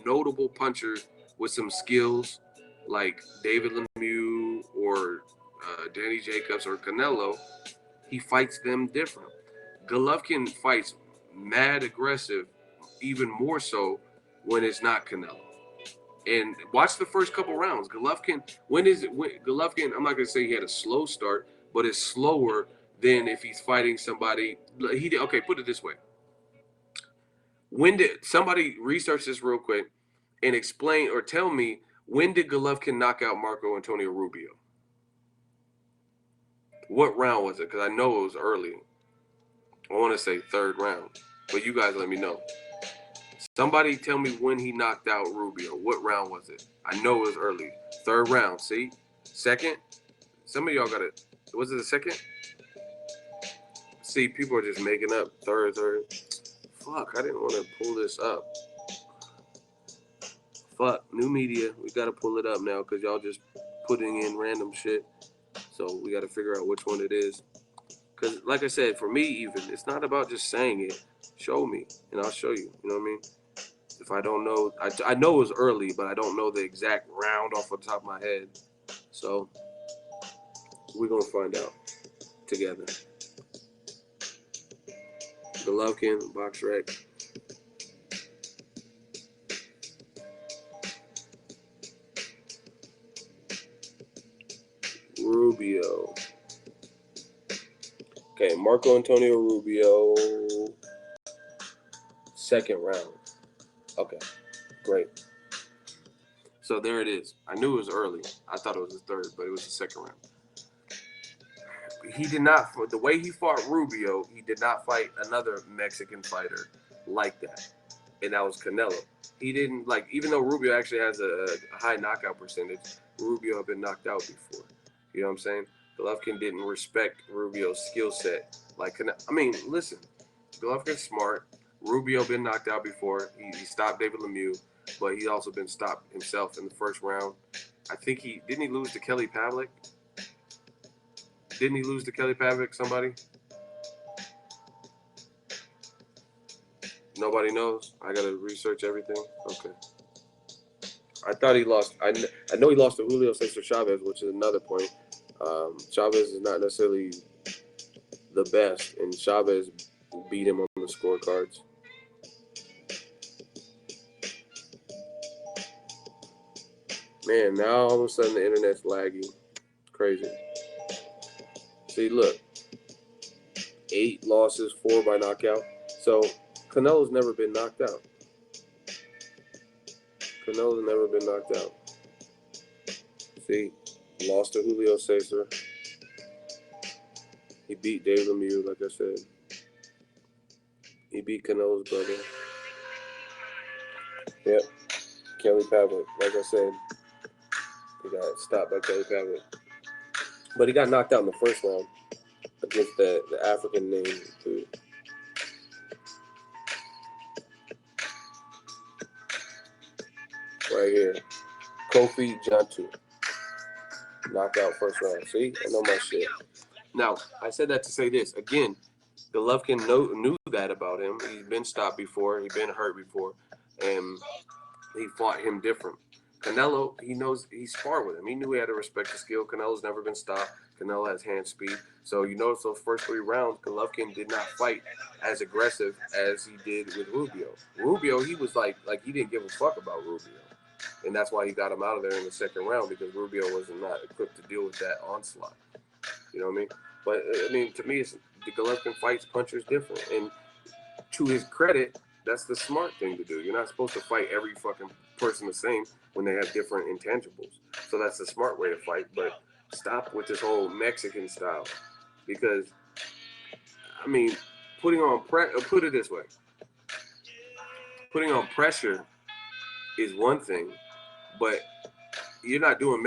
notable puncher with some skills like David Lemieux or Danny Jacobs or Canelo, he fights them different. Golovkin fights mad aggressive, even more so when it's not Canelo. And watch the first couple rounds. Golovkin, I'm not going to say he had a slow start, but it's slower than if he's fighting somebody. Okay, put it this way. When did somebody research this real quick and explain or tell me when did Golovkin knock out Marco Antonio Rubio? What round was it? Because I know it was early. I want to say 3rd round, but you guys let me know. Somebody tell me when he knocked out Rubio. What round was it? I know it was early. 3rd round. See? 2nd? Some of y'all got it. Was it the 2nd? See, people are just making up. 3rd. Fuck, I didn't want to pull this up. Fuck, new media. We got to pull it up now because y'all just putting in random shit. So we got to figure out which one it is. Because like I said, for me even, it's not about just saying it. Show me, and I'll show you. You know what I mean? If I don't know, I know it was early, but I don't know the exact round off the top of my head. So we're gonna find out together. Golovkin, BoxRec. Rubio. Okay, Marco Antonio Rubio. Second round. Okay, great. So there it is. I knew it was early. I thought it was the third, but it was the second round. He did not, the way he fought Rubio, he did not fight another Mexican fighter like that. And that was Canelo. He didn't, like, even though Rubio actually has a high knockout percentage, Rubio had been knocked out before. You know what I'm saying? Golovkin didn't respect Rubio's skill set. Like, I mean, listen, Golovkin's smart. Rubio been knocked out before. He stopped David Lemieux, but he's also been stopped himself in the first round. I think didn't he lose to Kelly Pavlik? Didn't he lose to Kelly Pavlik, somebody? Nobody knows? I got to research everything? Okay. I thought he lost. I know he lost to Julio Cesar Chavez, which is another point. Chavez is not necessarily the best, and Chavez beat him on the scorecards. Man, now all of a sudden the internet's laggy. Crazy. See, look. 8 losses, 4 by knockout. So Canelo's never been knocked out. Canelo's never been knocked out. See, lost to Julio Cesar. He beat David Lemieux, like I said. He beat Canelo's brother. Yep, Kelly Pavlik, like I said. He got stopped by Kelly Pavlik. But he got knocked out in the first round against the African name, too. Right here. Kofi Jantu. Knockout first round. See? I know my shit. Now, I said that to say this. Again, Golovkin knew that about him. He's been stopped before. He's been hurt before. And he fought him different. Canelo, he knows, he sparred with him. He knew he had to respect the skill. Canelo's never been stopped. Canelo has hand speed. So you notice those first 3 rounds, Golovkin did not fight as aggressive as he did with Rubio. Rubio, he was like he didn't give a fuck about Rubio. And that's why he got him out of there in the second round, because Rubio was not equipped to deal with that onslaught. You know what I mean? But, I mean, to me, the Golovkin fights punchers different. And to his credit, that's the smart thing to do. You're not supposed to fight every fucking person the same when they have different intangibles. So that's the smart way to fight. But stop with this whole Mexican style. Because, I mean, put it this way. Putting on pressure is one thing, but you're not doing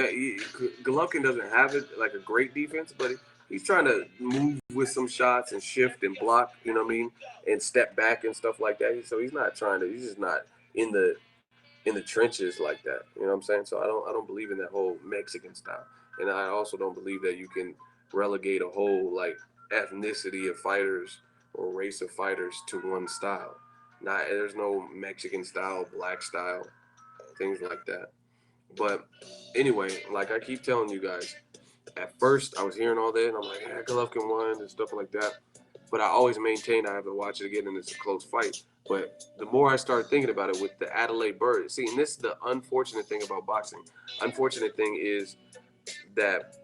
Golovkin doesn't have it like a great defense, but he's trying to move with some shots and shift and block, you know what I mean, and step back and stuff like that. So he's just not in the trenches like that. You know what I'm saying? So I don't believe in that whole Mexican style. And I also don't believe that you can relegate a whole like ethnicity of fighters or race of fighters to one style. There's no Mexican style, black style, things like that. But anyway, like I keep telling you guys, at first I was hearing all that and I'm like, yeah, Golovkin won and stuff like that. But I always maintain I have to watch it again and it's a close fight. But the more I start thinking about it with the Adelaide Bird, see, and this is the unfortunate thing about boxing. Unfortunate thing is that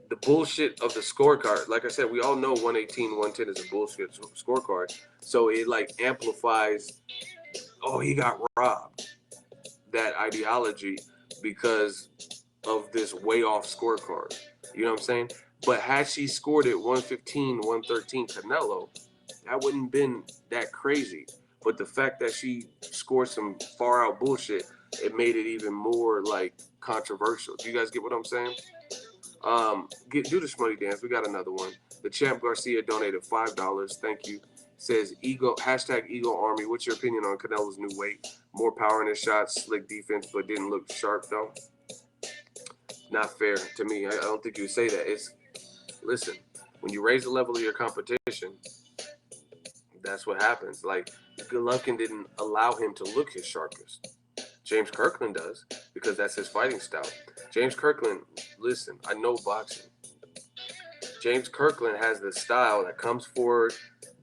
the bullshit of the scorecard, like I said, we all know 118, 110 is a bullshit scorecard. So it like amplifies, oh, he got robbed, that ideology because of this way off scorecard. You know what I'm saying? But had she scored it 115, 113 Canelo, that wouldn't have been that crazy. But the fact that she scored some far out bullshit, it made it even more like controversial. Do you guys get what I'm saying? Do the Shmoney dance. We got another one. The champ Garcia donated $5. Thank you. Says Eagle #EagleArmy. What's your opinion on Canelo's new weight? More power in his shots, slick defense, but didn't look sharp though. Not fair to me. I don't think you would say that. Listen, when you raise the level of your competition, that's what happens. Like, Golovkin didn't allow him to look his sharpest. James Kirkland does, because that's his fighting style. James Kirkland, listen, I know boxing. James Kirkland has the style that comes forward,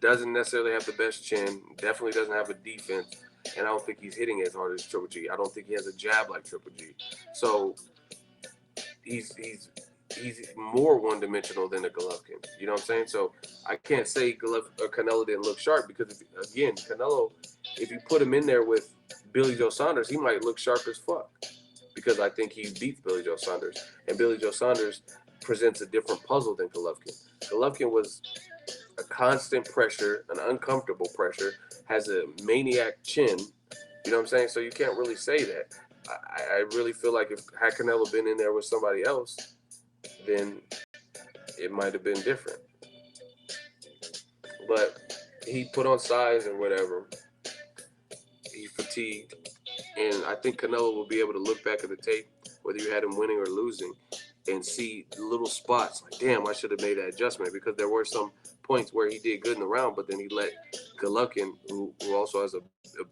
doesn't necessarily have the best chin, definitely doesn't have a defense, and I don't think he's hitting as hard as Triple G. I don't think he has a jab like Triple G. So he's more one-dimensional than a Golovkin. You know what I'm saying? So I can't say Canelo didn't look sharp, because, again, Canelo, if you put him in there with Billy Joe Saunders, he might look sharp as fuck, because I think he beats Billy Joe Saunders. And Billy Joe Saunders presents a different puzzle than Golovkin. Golovkin was a constant pressure, an uncomfortable pressure, has a maniac chin. You know what I'm saying? So you can't really say that. I really feel like if had Canelo been in there with somebody else, then it might have been different. But he put on size and whatever. He fatigued. And I think Canelo will be able to look back at the tape, whether you had him winning or losing, and see little spots like, damn, I should have made that adjustment, because there were some points where he did good in the round, but then he let Golovkin, who also has a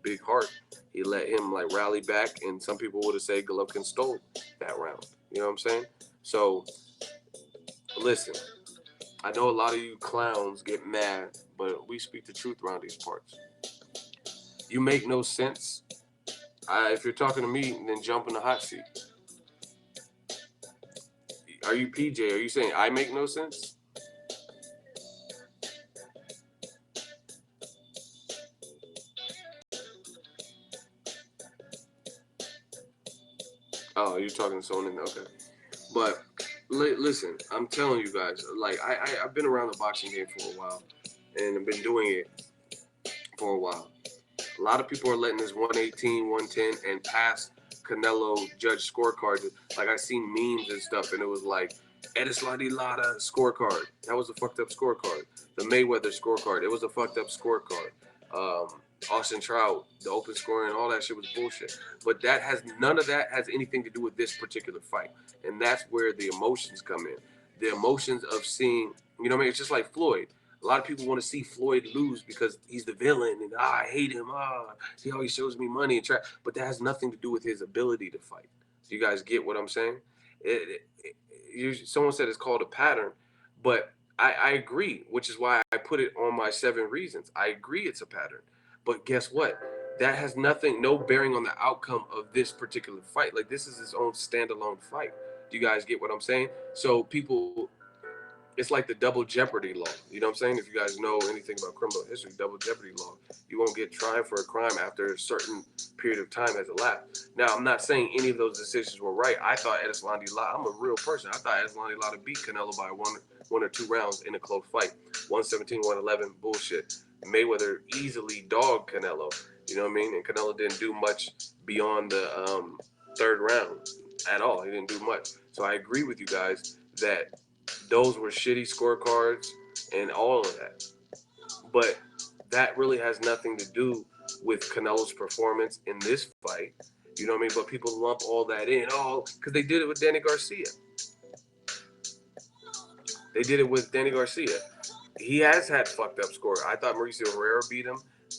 big heart, he let him like rally back, and some people would have said Golovkin stole that round. You know what I'm saying? So, listen, I know a lot of you clowns get mad, but we speak the truth around these parts. You make no sense. If you're talking to me, then jump in the hot seat. Are you PJ? Are you saying I make no sense? Oh, you're talking to someone in there. Okay. But listen, I'm telling you guys, like, I've been around the boxing game for a while, and I've been doing it for a while. A lot of people are letting this 118, 110, and past Canelo judge scorecard. Like, I seen memes and stuff, and it was like, Edislandi Lara scorecard. That was a fucked up scorecard. The Mayweather scorecard. It was a fucked up scorecard. Austin Trout, the open scoring, all that shit was bullshit. But none of that has anything to do with this particular fight. And that's where the emotions come in. The emotions of seeing, you know what I mean? It's just like Floyd. A lot of people want to see Floyd lose because he's the villain, and I hate him. He always shows me money and trash. But that has nothing to do with his ability to fight. You guys get what I'm saying? Someone said it's called a pattern, but I agree, which is why I put it on my 7 reasons. I agree it's a pattern. But guess what? That has no bearing on the outcome of this particular fight. Like, this is his own standalone fight. Do you guys get what I'm saying? So people, it's like the double jeopardy law. You know what I'm saying? If you guys know anything about criminal history, double jeopardy law, you won't get tried for a crime after a certain period of time has elapsed. Now, I'm not saying any of those decisions were right. I thought Edislandi Lara, I'm a real person. I thought Edislandi Lara beat Canelo by one or two rounds in a close fight. 117, 111, bullshit. Mayweather easily dogged Canelo. You know what I mean? And Canelo didn't do much beyond the 3rd round at all. He didn't do much. So I agree with you guys that those were shitty scorecards and all of that. But that really has nothing to do with Canelo's performance in this fight. You know what I mean? But people lump all that in. Oh, because they did it with Danny Garcia. They did it with Danny Garcia. He has had fucked up score. I thought Mauricio Herrera beat him.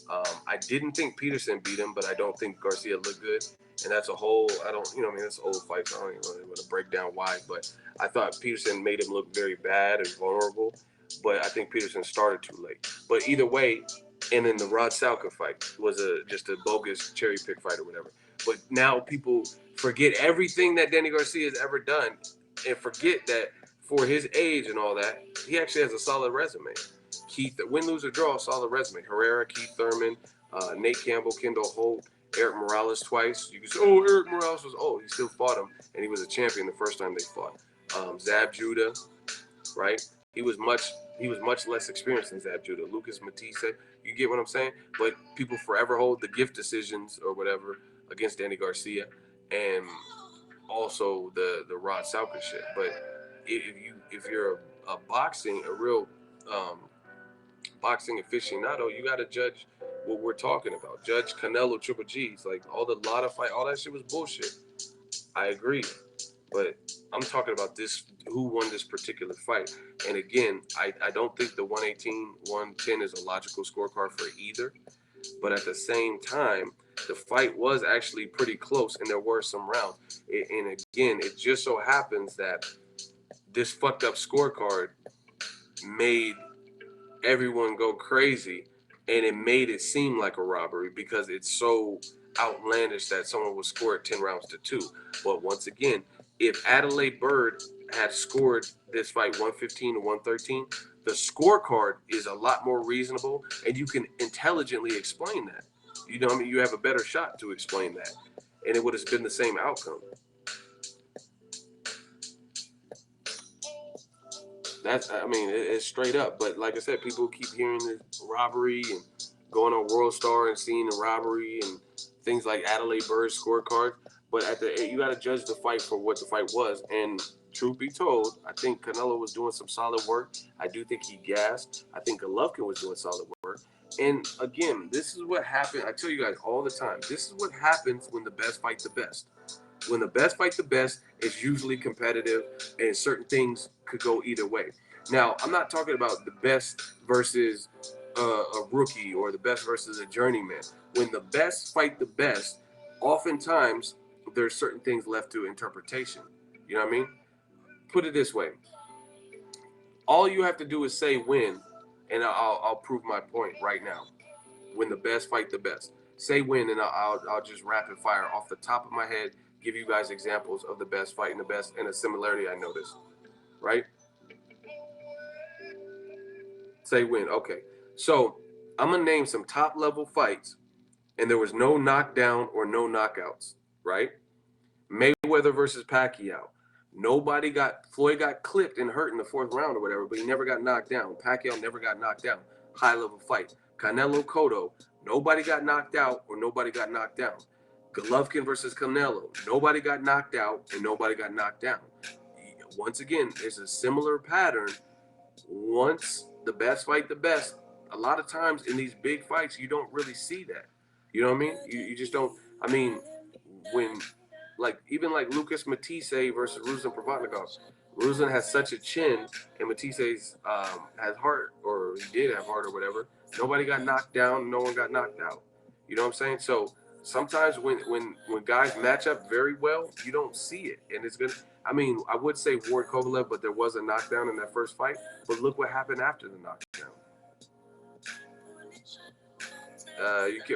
I didn't think Peterson beat him, but I don't think Garcia looked good. And that's a whole, that's an old fight, so I don't even really want to break down why. But I thought Peterson made him look very bad and vulnerable. But I think Peterson started too late. But either way, and then the Rod Salka fight was just a bogus cherry pick fight or whatever. But now people forget everything that Danny Garcia has ever done and forget that for his age and all that, he actually has a solid resume. Keith, win, lose, or draw, solid resume. Herrera, Keith Thurman, Nate Campbell, Kendall Holt, Eric Morales twice. You can say, oh, Eric Morales was old. He still fought him, and he was a champion the first time they fought. Zab Judah, right? He was much less experienced than Zab Judah. Lucas Matisse, you get what I'm saying? But people forever hold the gift decisions or whatever against Danny Garcia, and also the Rod Salka shit. But if you're a real boxing aficionado, you got to judge what we're talking about. Judge Canelo Triple G's, like all the Lotta fight, all that shit was bullshit. I agree, But I'm talking about this, who won this particular fight. And again, I don't think the 118, 110 is a logical scorecard for either. But at the same time, the fight was actually pretty close, and there were some rounds. And again, it just so happens that this fucked up scorecard made everyone go crazy, and it made it seem like a robbery because it's so outlandish that someone would score it 10 rounds to 2. But once again, if Adelaide Bird had scored this fight 115 to 113, the scorecard is a lot more reasonable, and you can intelligently explain that. You know what I mean? You have a better shot to explain that, and it would have been the same outcome. I mean, it's straight up. But like I said, people keep hearing the robbery and going on World Star and seeing the robbery and things like Adelaide Bird's scorecard. But you got to judge the fight for what the fight was. And truth be told, I think Canelo was doing some solid work. I do think he gassed. I think Golovkin was doing solid work. And again, this is what happened. I tell you guys all the time. This is what happens when the best fight the best. When the best fight the best, it's usually competitive, and certain things could go either way. Now, I'm not talking about the best versus a rookie or the best versus a journeyman. When the best fight the best, oftentimes there's certain things left to interpretation. You know what I mean? Put it this way: all you have to do is say win, and I'll prove my point right now. When the best fight the best, say win, and I'll just rapid fire off the top of my head, give you guys examples of the best fight and the best and a similarity I noticed. Right? Say win. Okay. So I'm gonna name some top level fights, and there was no knockdown or no knockouts. Right? Mayweather versus Pacquiao. Floyd got clipped and hurt in the fourth round or whatever, but he never got knocked down. Pacquiao never got knocked down. High level fight. Canelo Cotto. Nobody got knocked out or nobody got knocked down. Golovkin versus Canelo. Nobody got knocked out and nobody got knocked down. Once again, there's a similar pattern. Once the best fight the best, a lot of times in these big fights, you don't really see that. You know what I mean? You just don't. I mean, when even like Lucas Matisse versus Ruslan Provodnikov. Ruslan has such a chin, and Matisse's has heart, or he did have heart, or whatever. Nobody got knocked down. No one got knocked out. You know what I'm saying? So sometimes when guys match up very well, you don't see it, and it's gonna. I mean, I would say Ward Kovalev, but there was a knockdown in that first fight. But look what happened after the knockdown.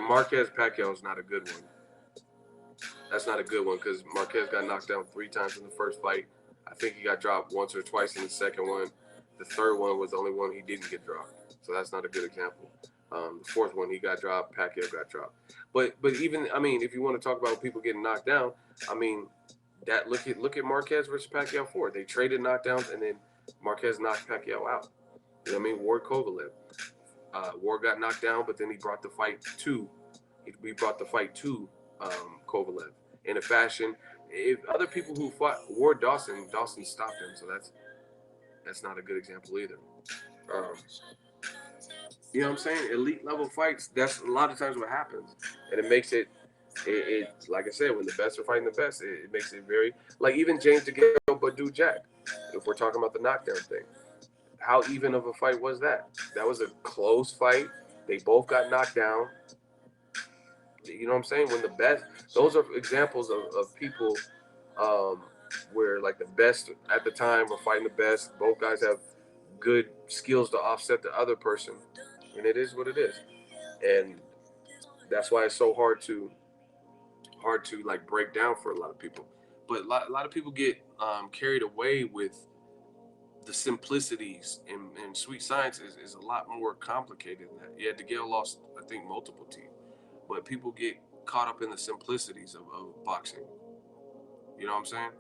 Marquez Pacquiao is not a good one. That's not a good one because Marquez got knocked down 3 times in the first fight. I think he got dropped once or twice in the second one. The third one was the only one he didn't get dropped. So that's not a good example. The fourth one he got dropped, Pacquiao got dropped. But even, I mean, if you want to talk about people getting knocked down, I mean, look at Marquez versus Pacquiao 4. They traded knockdowns and then Marquez knocked Pacquiao out. You know what I mean? Ward Kovalev. Ward got knocked down, but then he brought the fight to Kovalev in a fashion. If other people who fought Ward Dawson stopped him, so that's not a good example either. You know what I'm saying? Elite level fights, that's a lot of times what happens, and it makes it like I said, when the best are fighting the best, it makes it very like even James DeGale Badou Jack. If we're talking about the knockdown thing, how even of a fight was that? That was a close fight. They both got knocked down. You know what I'm saying? When the best, those are examples of people where like the best at the time were fighting the best. Both guys have good skills to offset the other person, and it is what it is. And that's why it's so hard to like break down for a lot of people. But a lot of people get carried away with the simplicities, and sweet science is a lot more complicated than that. Yeah, DeGale lost, I think, multiple teams. But people get caught up in the simplicities of boxing. You know what I'm saying?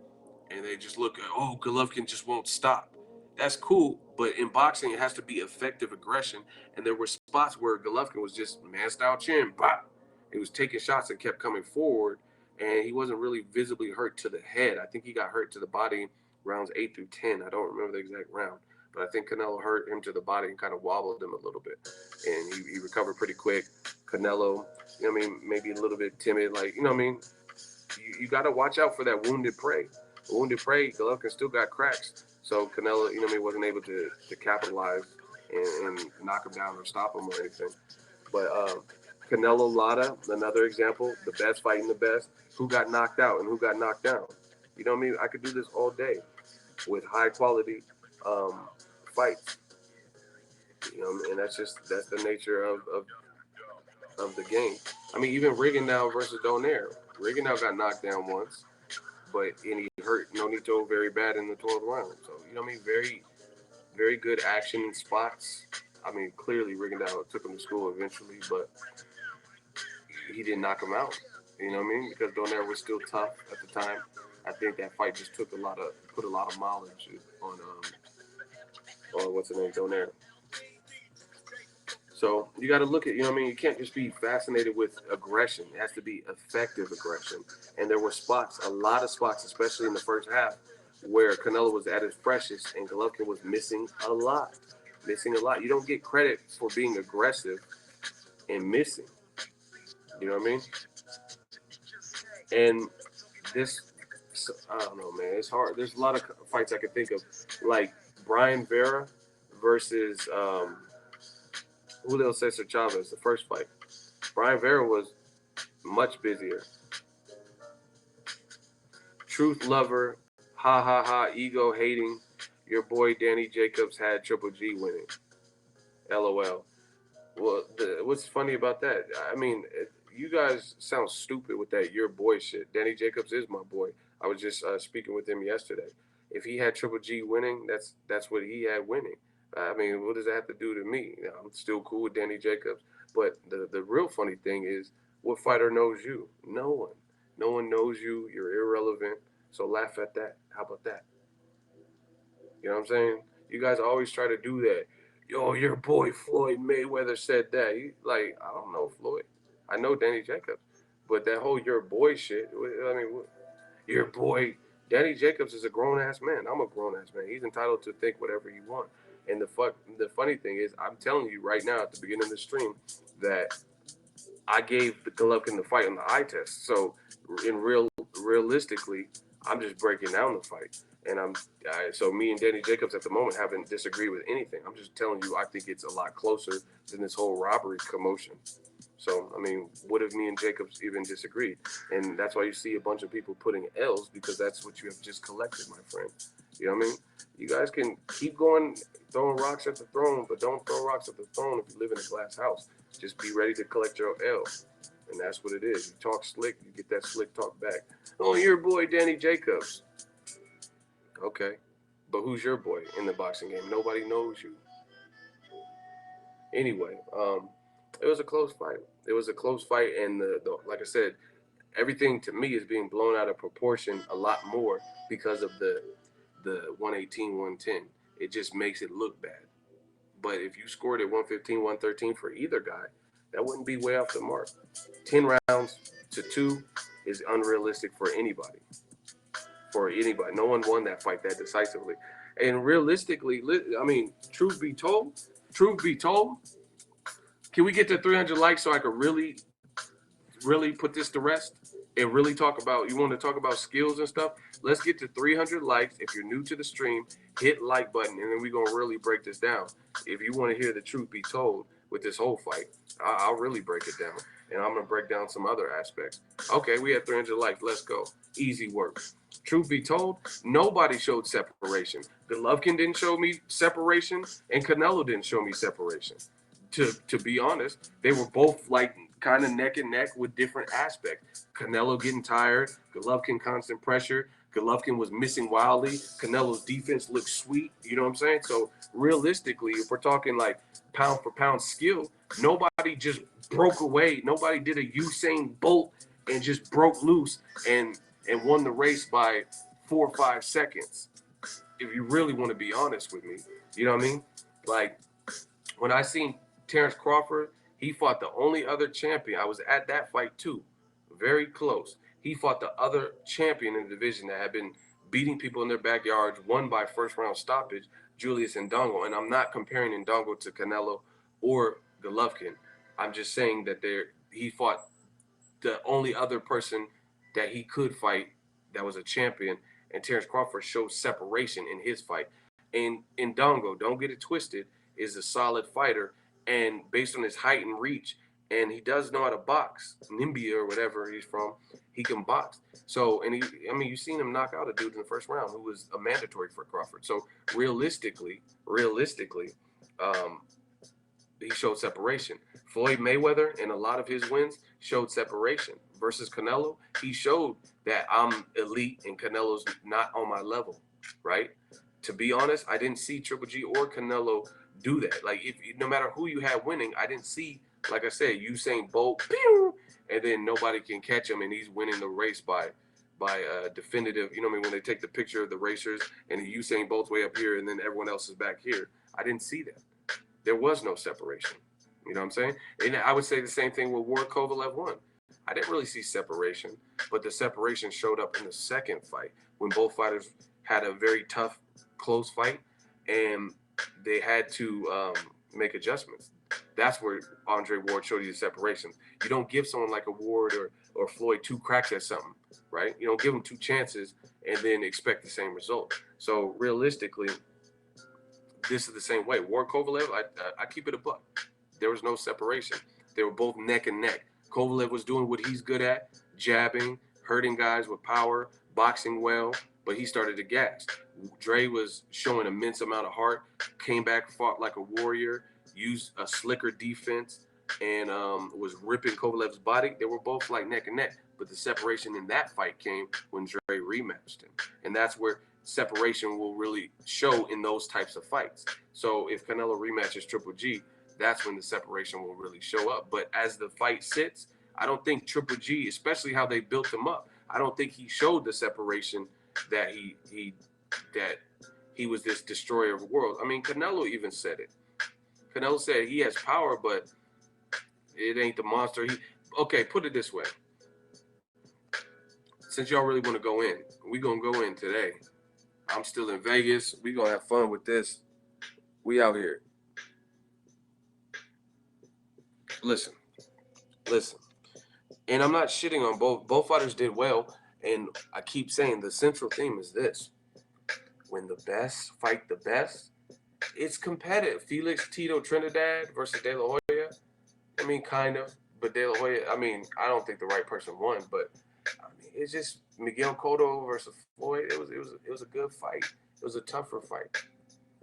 And they just look at, oh, Golovkin just won't stop. That's cool, but in boxing, it has to be effective aggression. And there were spots where Golovkin was just man-style chin, bop. He was taking shots and kept coming forward, and he wasn't really visibly hurt to the head. I think he got hurt to the body rounds 8 through 10. I don't remember the exact round, but I think Canelo hurt him to the body and kind of wobbled him a little bit. And he recovered pretty quick. Canelo, you know what I mean, maybe a little bit timid, like, you know what I mean? You got to watch out for that wounded prey. Wounded prey, Golovkin still got cracks. So Canelo, wasn't able to capitalize and knock him down or stop him or anything. But Canelo Lara, another example, the best fighting the best. Who got knocked out and who got knocked down? You know what I mean? I could do this all day with high quality um, fights. And that's the nature of the game. I mean, even Rigondeaux versus Donaire. Rigondeaux got knocked down once, and he hurt Nonito very bad in the 12th round. So very very good action in spots. I mean, clearly Rigondeaux took him to school eventually, but he didn't knock him out. You know what I mean? Because Donaire was still tough at the time. I think that fight just put a lot of mileage on what's the name, Donaire. So you got to look at, you can't just be fascinated with aggression. It has to be effective aggression. And there were a lot of spots, especially in the first half, where Canelo was at his freshest and Golovkin was missing a lot. You don't get credit for being aggressive and missing. You know what I mean? And this, I don't know, man. It's hard. There's a lot of fights I could think of, like Brian Vera versus Julio Cesar Chavez, the first fight. Brian Vera was much busier. Truth lover, ha ha ha, ego hating. Your boy Danny Jacobs had Triple G winning. LOL. Well, what's funny about that? I mean, you guys sound stupid with that your boy shit. Danny Jacobs is my boy. I was just speaking with him yesterday. If he had Triple G winning, that's what he had winning. I mean, what does that have to do to me? I'm still cool with Danny Jacobs. But the real funny thing is, what fighter knows you? No one. No one knows you. You're irrelevant. So laugh at that. How about that? You know what I'm saying? You guys always try to do that. Yo, your boy Floyd Mayweather said that. I don't know Floyd. I know Danny Jacobs. But that whole your boy shit, I mean, your boy, Danny Jacobs is a grown ass man. I'm a grown ass man. He's entitled to think whatever he wants. And the funny thing is, I'm telling you right now at the beginning of the stream that I gave the Golovkin the fight on the eye test. So realistically, I'm just breaking down the fight. And so me and Danny Jacobs at the moment haven't disagreed with anything. I'm just telling you, I think it's a lot closer than this whole robbery commotion. So, I mean, what if me and Jacobs even disagreed? And that's why you see a bunch of people putting L's, because that's what you have just collected, my friend. You know what I mean? You guys can keep going, throwing rocks at the throne, but don't throw rocks at the throne if you live in a glass house. Just be ready to collect your L. And that's what it is. You talk slick, you get that slick talk back. Oh, your boy, Danny Jacobs. Okay. But who's your boy in the boxing game? Nobody knows you. Anyway, it was a close fight. It was a close fight, and the like I said, everything to me is being blown out of proportion a lot more because of the 118, 110. It just makes it look bad. But if you scored at 115, 113 for either guy, that wouldn't be way off the mark. 10 rounds to 2 is unrealistic for anybody. For anybody. No one won that fight that decisively. And realistically, I mean, truth be told, can we get to 300 likes so I could really put this to rest and really talk about, you want to talk about skills and stuff? Let's get to 300 likes. If you're new to the stream, hit like button, and then we're going to really break this down. If you want to hear the truth be told with this whole fight, I'll really break it down. And I'm going to break down some other aspects. Okay, we had 300 likes. Let's go. Easy work. Truth be told, nobody showed separation. Golovkin didn't show me separation, and Canelo didn't show me separation. To be honest, they were both like kind of neck and neck with different aspects. Canelo getting tired, Golovkin constant pressure. Golovkin was missing wildly. Canelo's defense looked sweet. You know what I'm saying? So realistically, if we're talking like pound for pound skill, nobody just broke away. Nobody did a Usain Bolt and just broke loose and won the race by 4 or 5 seconds. If you really want to be honest with me, you know what I mean? Like when I seen Terrence Crawford, he fought the only other champion. I was at that fight too. Very close. He fought the other champion in the division that had been beating people in their backyards, won by first round stoppage, Julius Ndongo. And I'm not comparing Ndongo to Canelo or Golovkin. I'm just saying that he fought the only other person that he could fight that was a champion, and Terrence Crawford showed separation in his fight. And Ndongo, don't get it twisted, is a solid fighter, and based on his height and reach, and he does know how to box. Nimbia or whatever he's from, he can box. So, and you've seen him knock out a dude in the first round who was a mandatory for Crawford. So realistically, he showed separation. Floyd Mayweather, in a lot of his wins, showed separation. Versus Canelo, he showed that I'm elite and Canelo's not on my level, right? To be honest, I didn't see Triple G or Canelo do that. Like, if no matter who you had winning, I didn't see, like I said, Usain Bolt, pew, and then nobody can catch him, and he's winning the race by definitive. You know what I mean? When they take the picture of the racers and Usain Bolt's way up here, and then everyone else is back here. I didn't see that. There was no separation. You know what I'm saying? And I would say the same thing with Ward Kovalev won. I didn't really see separation, but the separation showed up in the second fight when both fighters had a very tough, close fight, and they had to make adjustments. That's where Andre Ward showed you the separation. You don't give someone like a Ward or Floyd 2 cracks at something, right? You don't give them 2 chances and then expect the same result. So realistically, this is the same way. Ward Kovalev, I keep it a buck. There was no separation. They were both neck and neck. Kovalev was doing what he's good at, jabbing, hurting guys with power, boxing well, but he started to gas. Dre was showing immense amount of heart, came back, fought like a warrior, used a slicker defense, and was ripping Kovalev's body. They were both like neck and neck, but the separation in that fight came when Dre rematched him. And that's where separation will really show in those types of fights. So if Canelo rematches Triple G, that's when the separation will really show up. But as the fight sits, I don't think Triple G, especially how they built him up, I don't think he showed the separation that he was this destroyer of the world. I mean, Canelo even said it. Canelo said he has power, but it ain't the monster. Okay, put it this way. Since y'all really want to go in, we gonna go in today. I'm still in Vegas. We gonna have fun with this. We out here. Listen. And I'm not shitting on both. Both fighters did well. And I keep saying the central theme is this. When the best fight the best, it's competitive. Felix Tito Trinidad versus De La Hoya. I mean, kind of. But De La Hoya, I mean, I don't think the right person won. But, I mean, it's just Miguel Cotto versus Floyd. It was a good fight. It was a tougher fight.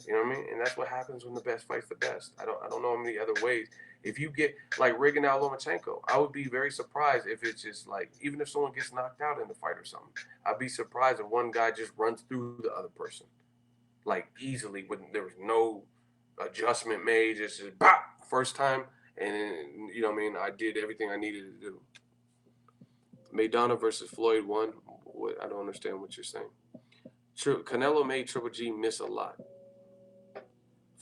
You know what I mean? And that's what happens when the best fights the best. I don't know many other ways. If you get like Rigondeaux Lomachenko, I would be very surprised if it's just like, even if someone gets knocked out in the fight or something, I'd be surprised if one guy just runs through the other person, like easily, when there was no adjustment made, just bop, first time, and then, you know what I mean? I did everything I needed to do. Maidana versus Floyd won. I don't understand what you're saying. Canelo made Triple G miss a lot.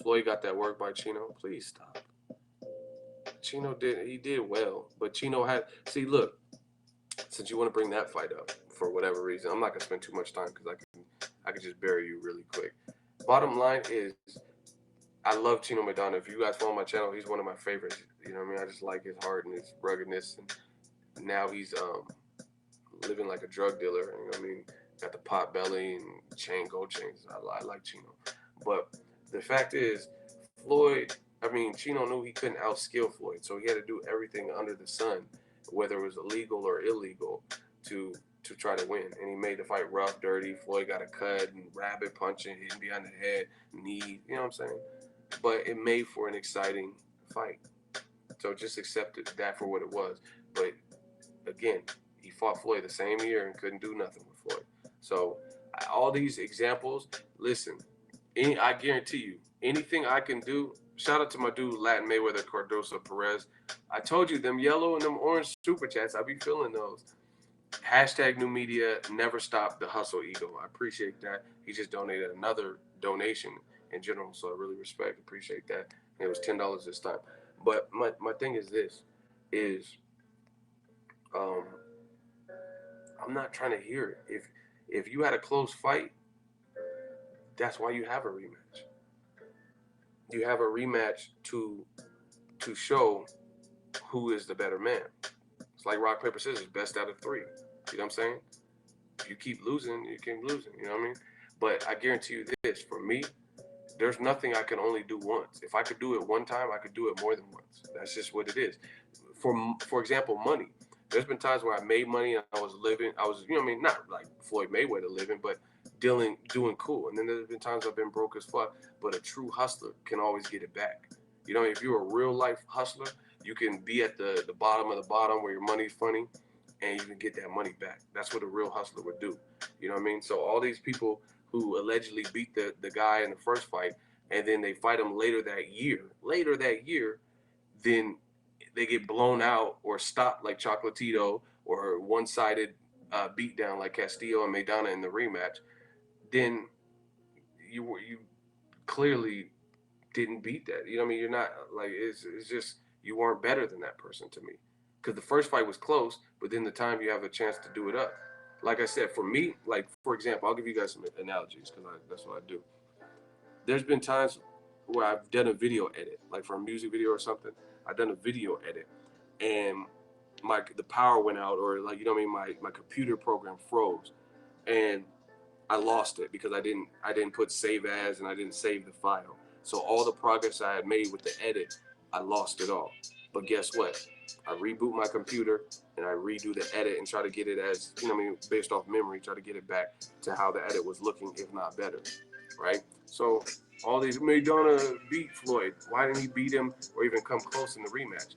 Floyd got that work by Chino. Please stop. Chino did well, but Chino had, look, since you want to bring that fight up for whatever reason, I'm not gonna spend too much time because I can just bury you really quick. Bottom line is, I love Chino Maidana. If you guys follow my channel, he's one of my favorites. You know what I mean? I just like his heart and his ruggedness, and now he's living like a drug dealer. You know what I mean? Got the pot belly and gold chains. I like Chino, but the fact is, Chino knew he couldn't outskill Floyd, so he had to do everything under the sun, whether it was illegal or illegal, to try to win. And he made the fight rough, dirty. Floyd got a cut and rabbit punching, hitting behind the head, knee. You know what I'm saying? But it made for an exciting fight. So just accepted that for what it was. But again, he fought Floyd the same year and couldn't do nothing with Floyd. So all these examples, listen, I guarantee you, anything I can do. Shout out to my dude, Latin Mayweather Cardoso Perez. I told you, them yellow and them orange super chats, I be feeling those. Hashtag new media, never stop the hustle ego. I appreciate that. He just donated another donation in general, so I really appreciate that. And it was $10 this time. But my thing is this, I'm not trying to hear it. If you had a close fight, that's why you have a rematch. You have a rematch to show who is the better man. It's like rock, paper, scissors, best out of 3. You know what I'm saying? you keep losing, you know what I mean? But I guarantee you this, for me, there's nothing I can only do once. If I could do it one time, I could do it more than once. That's just what it is. For example, money. There's been times where I made money and I was, you know what I mean, not like Floyd Mayweather living, but doing cool. And then there's been times I've been broke as fuck, but a true hustler can always get it back. You know, if you're a real life hustler, you can be at the bottom of the bottom where your money's funny and you can get that money back. That's what a real hustler would do. You know what I mean? So all these people who allegedly beat the guy in the first fight and then they fight him later that year, then they get blown out or stopped like Chocolatito or one-sided beatdown like Castillo and Maidana in the rematch, then you clearly didn't beat that. You know what I mean? You're not like it's just you weren't better than that person to me. Because the first fight was close, but then the time you have a chance to do it up. Like I said, for me, like for example, I'll give you guys some analogies because that's what I do. There's been times where I've done a video edit, like for a music video or something. I've done a video edit, and the power went out, or like you know what I mean, my computer program froze, and I lost it because I didn't put save as and I didn't save the file. So all the progress I had made with the edit, I lost it all. But guess what? I reboot my computer and I redo the edit and try to get it as, you know what I mean, based off memory, try to get it back to how the edit was looking, if not better. Right? So all these Maidana beat Floyd. Why didn't he beat him or even come close in the rematch?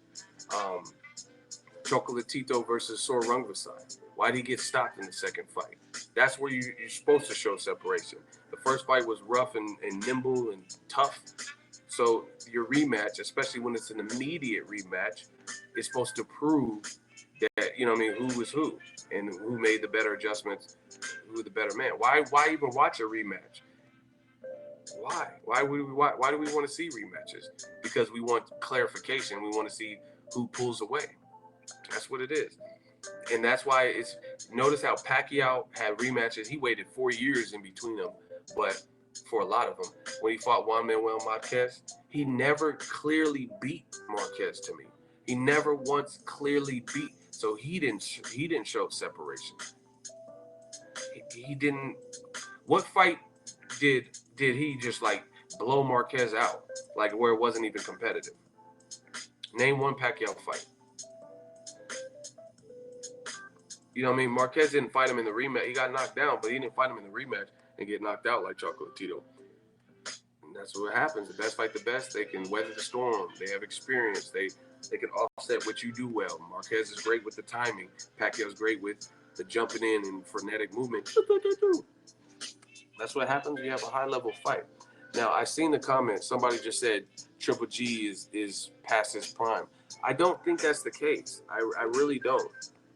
Chocolatito versus Sor Rungvisai. Why did he get stopped in the second fight? That's where you're supposed to show separation. The first fight was rough and nimble and tough. So your rematch, especially when it's an immediate rematch, is supposed to prove that, you know what I mean, who was who and who made the better adjustments, who the better man. Why even watch a rematch? Why? Why do we want to see rematches? Because we want clarification. We want to see who pulls away. That's what it is. And that's why it's notice how Pacquiao had rematches. He waited 4 years in between them, but for a lot of them, when he fought Juan Manuel Marquez, he never clearly beat Marquez to me. He never once clearly beat. So he didn't show separation. He didn't. What fight did he just like blow Marquez out, like where it wasn't even competitive? Name one Pacquiao fight. You know what I mean? Marquez didn't fight him in the rematch. He got knocked down, but he didn't fight him in the rematch and get knocked out like Chocolatito. And that's what happens. The best fight the best. They can weather the storm. They have experience. They can offset what you do well. Marquez is great with the timing. Pacquiao's great with the jumping in and frenetic movement. That's what happens when you have a high-level fight. Now, I seen the comment. Somebody just said Triple G is past his prime. I don't think that's the case. I really don't.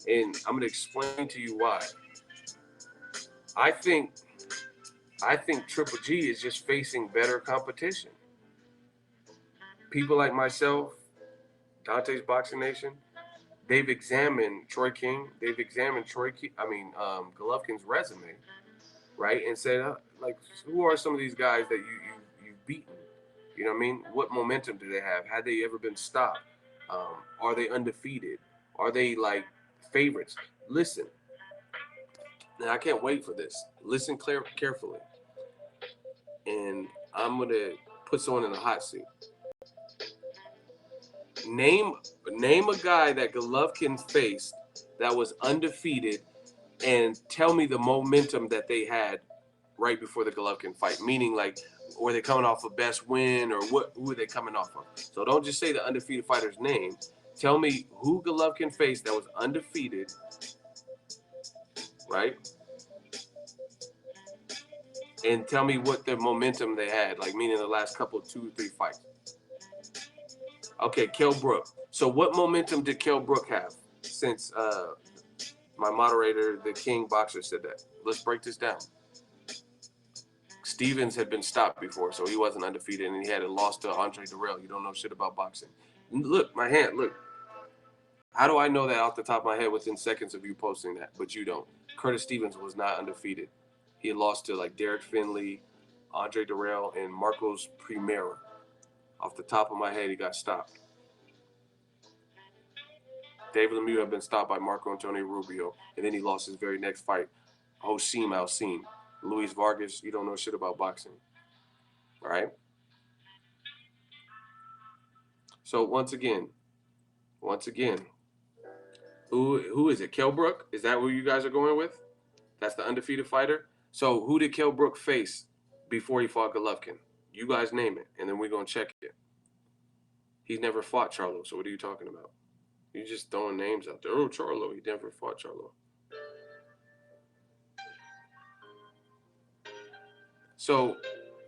And I'm going to explain to you why. I think Triple G is just facing better competition. People like myself, Dante's Boxing Nation, they've examined Troy King. They've examined Golovkin's resume, right? And said, like, who are some of these guys that you've beaten? You know what I mean? What momentum do they have? Had they ever been stopped? Are they undefeated? Are they like favorites? Listen. Now I can't wait for this. Listen carefully. And I'm gonna put someone in the hot seat. Name a guy that Golovkin faced that was undefeated, and tell me the momentum that they had right before the Golovkin fight. Meaning, like, were they coming off a best win, or who are they coming off of? So don't just say the undefeated fighter's name. Tell me who Golovkin faced that was undefeated, right? And tell me what the momentum they had, like meaning the last couple, 2 or 3 fights. Okay, Kell Brook. So what momentum did Kell Brook have since my moderator, the King Boxer, said that? Let's break this down. Stevens had been stopped before, so he wasn't undefeated, and he had a loss to Andre Durrell. You don't know shit about boxing. Look, my hand, look. How do I know that off the top of my head within seconds of you posting that? But you don't. Curtis Stevens was not undefeated. He had lost to like Derek Finley, Andre Durrell, and Marcos Primera. Off the top of my head, he got stopped. David Lemieux had been stopped by Marco Antonio Rubio, and then he lost his very next fight Hoshim Alcim. Luis Vargas, you don't know shit about boxing. All right? So once again, who is it? Kell Brook? Is that who you guys are going with? That's the undefeated fighter? So who did Kell Brook face before he fought Golovkin? You guys name it, and then we're going to check it. He's never fought Charlo, so what are you talking about? You're just throwing names out there. Oh, Charlo. He never fought Charlo. So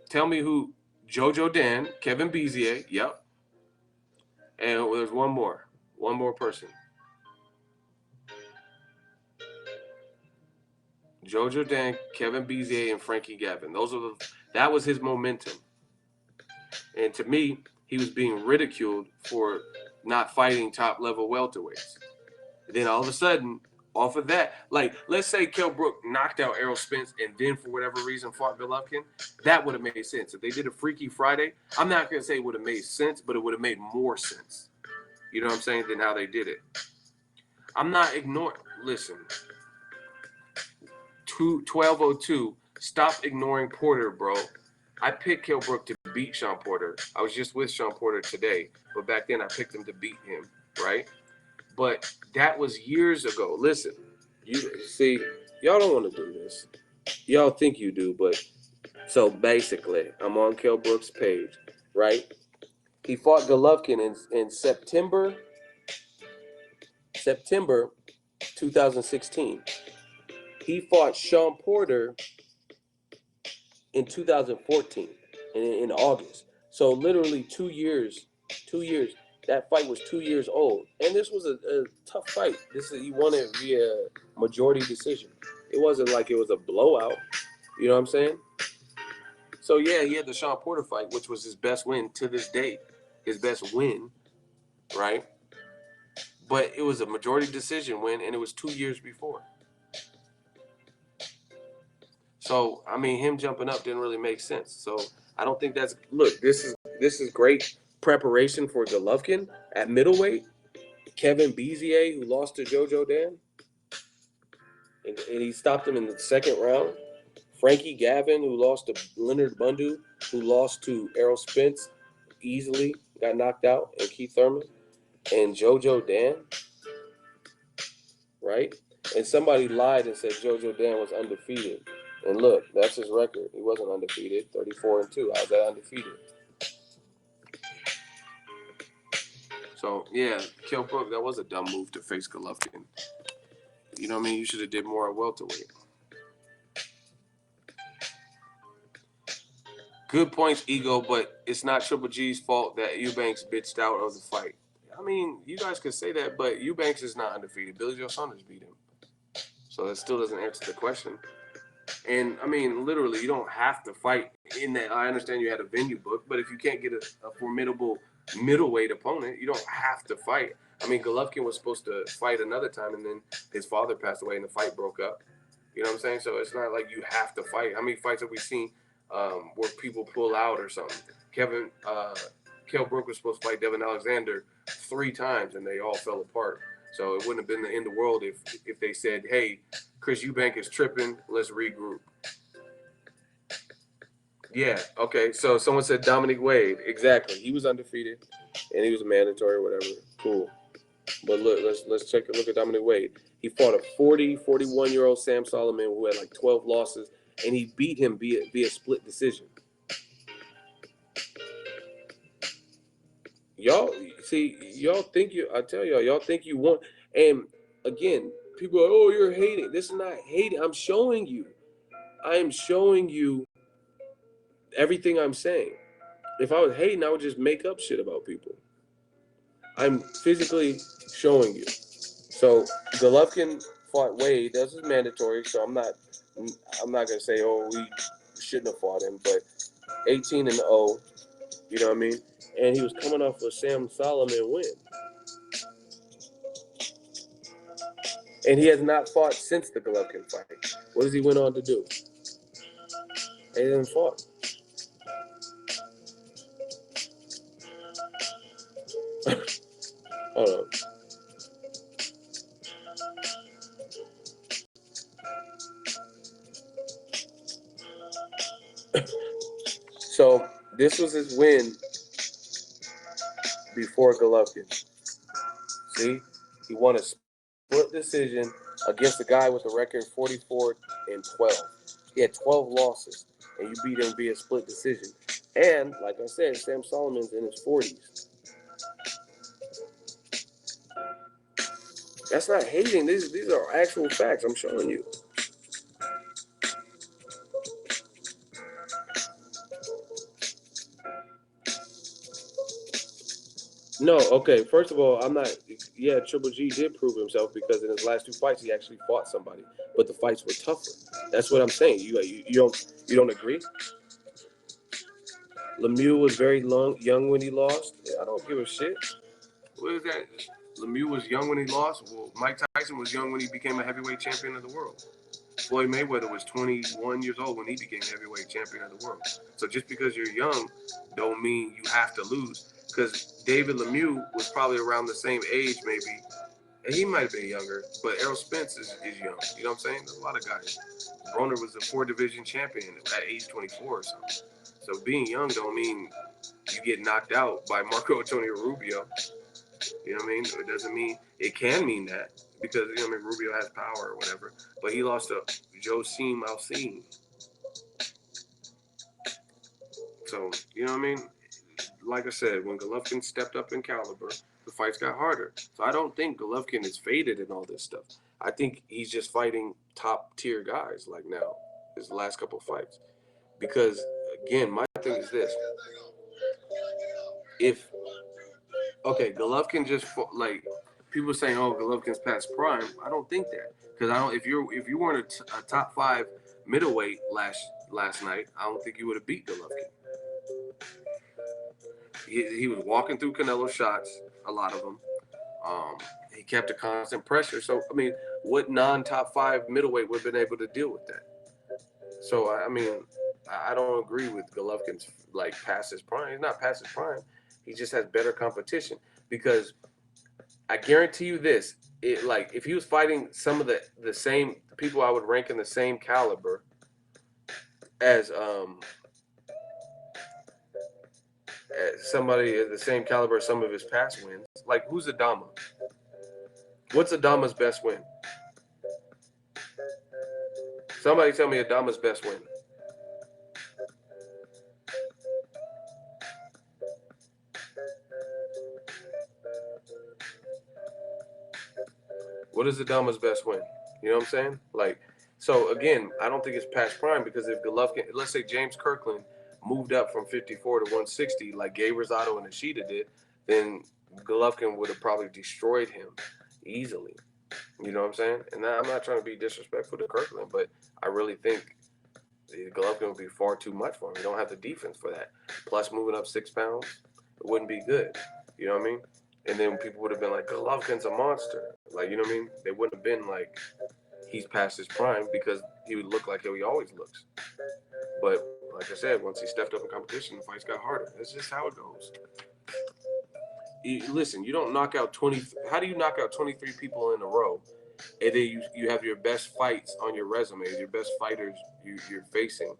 tell me who. Jojo Dan, Kevin Bezier, yep. And there's one more. One more person. Jojo Dan, Kevin Bezier, and Frankie Gavin. That was his momentum. And to me, he was being ridiculed for not fighting top level welterweights. And then all of a sudden, off of that, like let's say Kell Brook knocked out Errol Spence and then for whatever reason fought Golovkin, that would have made sense. If they did a Freaky Friday, I'm not gonna say it would have made sense, but it would have made more sense. You know what I'm saying? Than how they did it. I'm not ignoring. Listen, 1202. Stop ignoring Porter, bro. I picked Kell Brook to beat Sean Porter. I was just with Sean Porter today, but back then I picked him to beat him, right? But that was years ago. Listen, you see, y'all don't want to do this. Y'all think you do, but so basically, I'm on Kell Brook's page, right? He fought Golovkin in September 2016. He fought Sean Porter in 2014 in August. So literally 2 years. 2 years. That fight was 2 years old, and this was a tough fight. He won it via majority decision. It wasn't like it was a blowout. You know what I'm saying? So yeah, he had the Sean Porter fight, which was his best win to this day, his best win, right? But it was a majority decision win, and it was 2 years before. So I mean, him jumping up didn't really make sense. So I don't think that's look. This is great preparation for Golovkin at middleweight. Kevin Bezier, who lost to Jojo Dan, and he stopped him in the second round. Frankie Gavin, who lost to Leonard Bundu, who lost to Errol Spence easily, got knocked out, and Keith Thurman, and Jojo Dan, right? And somebody lied and said Jojo Dan was undefeated. And look, that's his record. He wasn't undefeated, 34-2. How's that undefeated? So yeah, Kell Brook, that was a dumb move to face Golovkin. You know what I mean? You should have did more at welterweight. Good points, Ego, but it's not Triple G's fault that Eubanks bitched out of the fight. I mean, you guys could say that, but Eubanks is not undefeated. Billy Joe Saunders beat him. So that still doesn't answer the question. And, I mean, literally, you don't have to fight in that. I understand you had a venue book, but if you can't get a formidable middleweight opponent, you don't have to fight. I mean, Golovkin was supposed to fight another time, and then his father passed away, and the fight broke up. You know what I'm saying? So it's not like you have to fight. How many fights have we seen where people pull out or something? Kell Brook was supposed to fight Devin Alexander 3 times, and they all fell apart. So it wouldn't have been the end of the world if they said, hey, Chris Eubank is tripping, let's regroup. Yeah, okay. So someone said Dominic Wade. Exactly. He was undefeated, and he was a mandatory or whatever. Cool. But look, let's take a look at Dominic Wade. He fought a 41-year-old Sam Solomon who had like 12 losses, and he beat him via split decision. Y'all think y'all think you want, and again, people are, oh, you're hating. This is not hating. I'm showing you everything I'm saying. If I was hating, I would just make up shit about people. I'm physically showing you. So Golovkin fought Wade. That was mandatory. So I'm not gonna say, oh, we shouldn't have fought him. But 18-0, you know what I mean? And he was coming off a Sam Solomon win. And he has not fought since the Golovkin fight. What does he went on to do? He didn't fought. Hold on. This was his win before Golovkin. See, he won a split decision against a guy with a record 44-12. He had 12 losses, and you beat him via split decision. And like I said, Sam Solomon's in his 40s. That's not hating. These are actual facts. I'm showing you. No, okay. First of all, I'm not. Yeah, Triple G did prove himself because in his last 2 fights, he actually fought somebody, but the fights were tougher. That's what I'm saying. You don't agree? Lemieux was very young when he lost. I don't give a shit. What is that? Lemieux was young when he lost. Well, Mike Tyson was young when he became a heavyweight champion of the world. Floyd Mayweather was 21 years old when he became heavyweight champion of the world. So just because you're young, don't mean you have to lose. Because David Lemieux was probably around the same age, maybe. And he might have been younger, but Errol Spence is young. You know what I'm saying? There's a lot of guys. Broner was a 4-division champion at age 24 or something. So being young don't mean you get knocked out by Marco Antonio Rubio. You know what I mean? It doesn't mean, it can mean that because, you know what I mean, Rubio has power or whatever. But he lost to Josim Alcine. So, you know what I mean? Like I said, when Golovkin stepped up in caliber, the fights got harder. So I don't think Golovkin is faded in all this stuff. I think he's just fighting top tier guys like now, his last couple of fights. Because, again, my thing is this. Okay, Golovkin just like people saying, "Oh, Golovkin's past prime." I don't think that because I don't. If you weren't a top 5 middleweight last night, I don't think you would have beat Golovkin. He was walking through Canelo shots, a lot of them. He kept a constant pressure. So I mean, what non-top 5 middleweight would have been able to deal with that? So I mean, I don't agree with Golovkin's like past his prime. He's not past his prime. He just has better competition because I guarantee you this: like if he was fighting some of the same people I would rank in the same caliber as somebody at the same caliber as some of his past wins. Like who's Adama? What's Adama's best win? Somebody tell me Adama's best win. What is Adama's best win? You know what I'm saying? Like, so again, I don't think it's past prime because if Golovkin, let's say James Kirkland moved up from 54 to 160 like Gabe Rosado and Ishida did, then Golovkin would have probably destroyed him easily. You know what I'm saying? And I'm not trying to be disrespectful to Kirkland, but I really think Golovkin would be far too much for him. He don't have the defense for that. Plus, moving up 6 pounds, it wouldn't be good. You know what I mean? And then people would have been like, Golovkin's a monster. Like, you know what I mean? They wouldn't have been like, he's past his prime because he would look like how he always looks. But like I said, once he stepped up in competition, the fights got harder. That's just how it goes. Listen, you don't knock out 20. How do you knock out 23 people in a row? And then you have your best fights on your resume, your best fighters you're facing,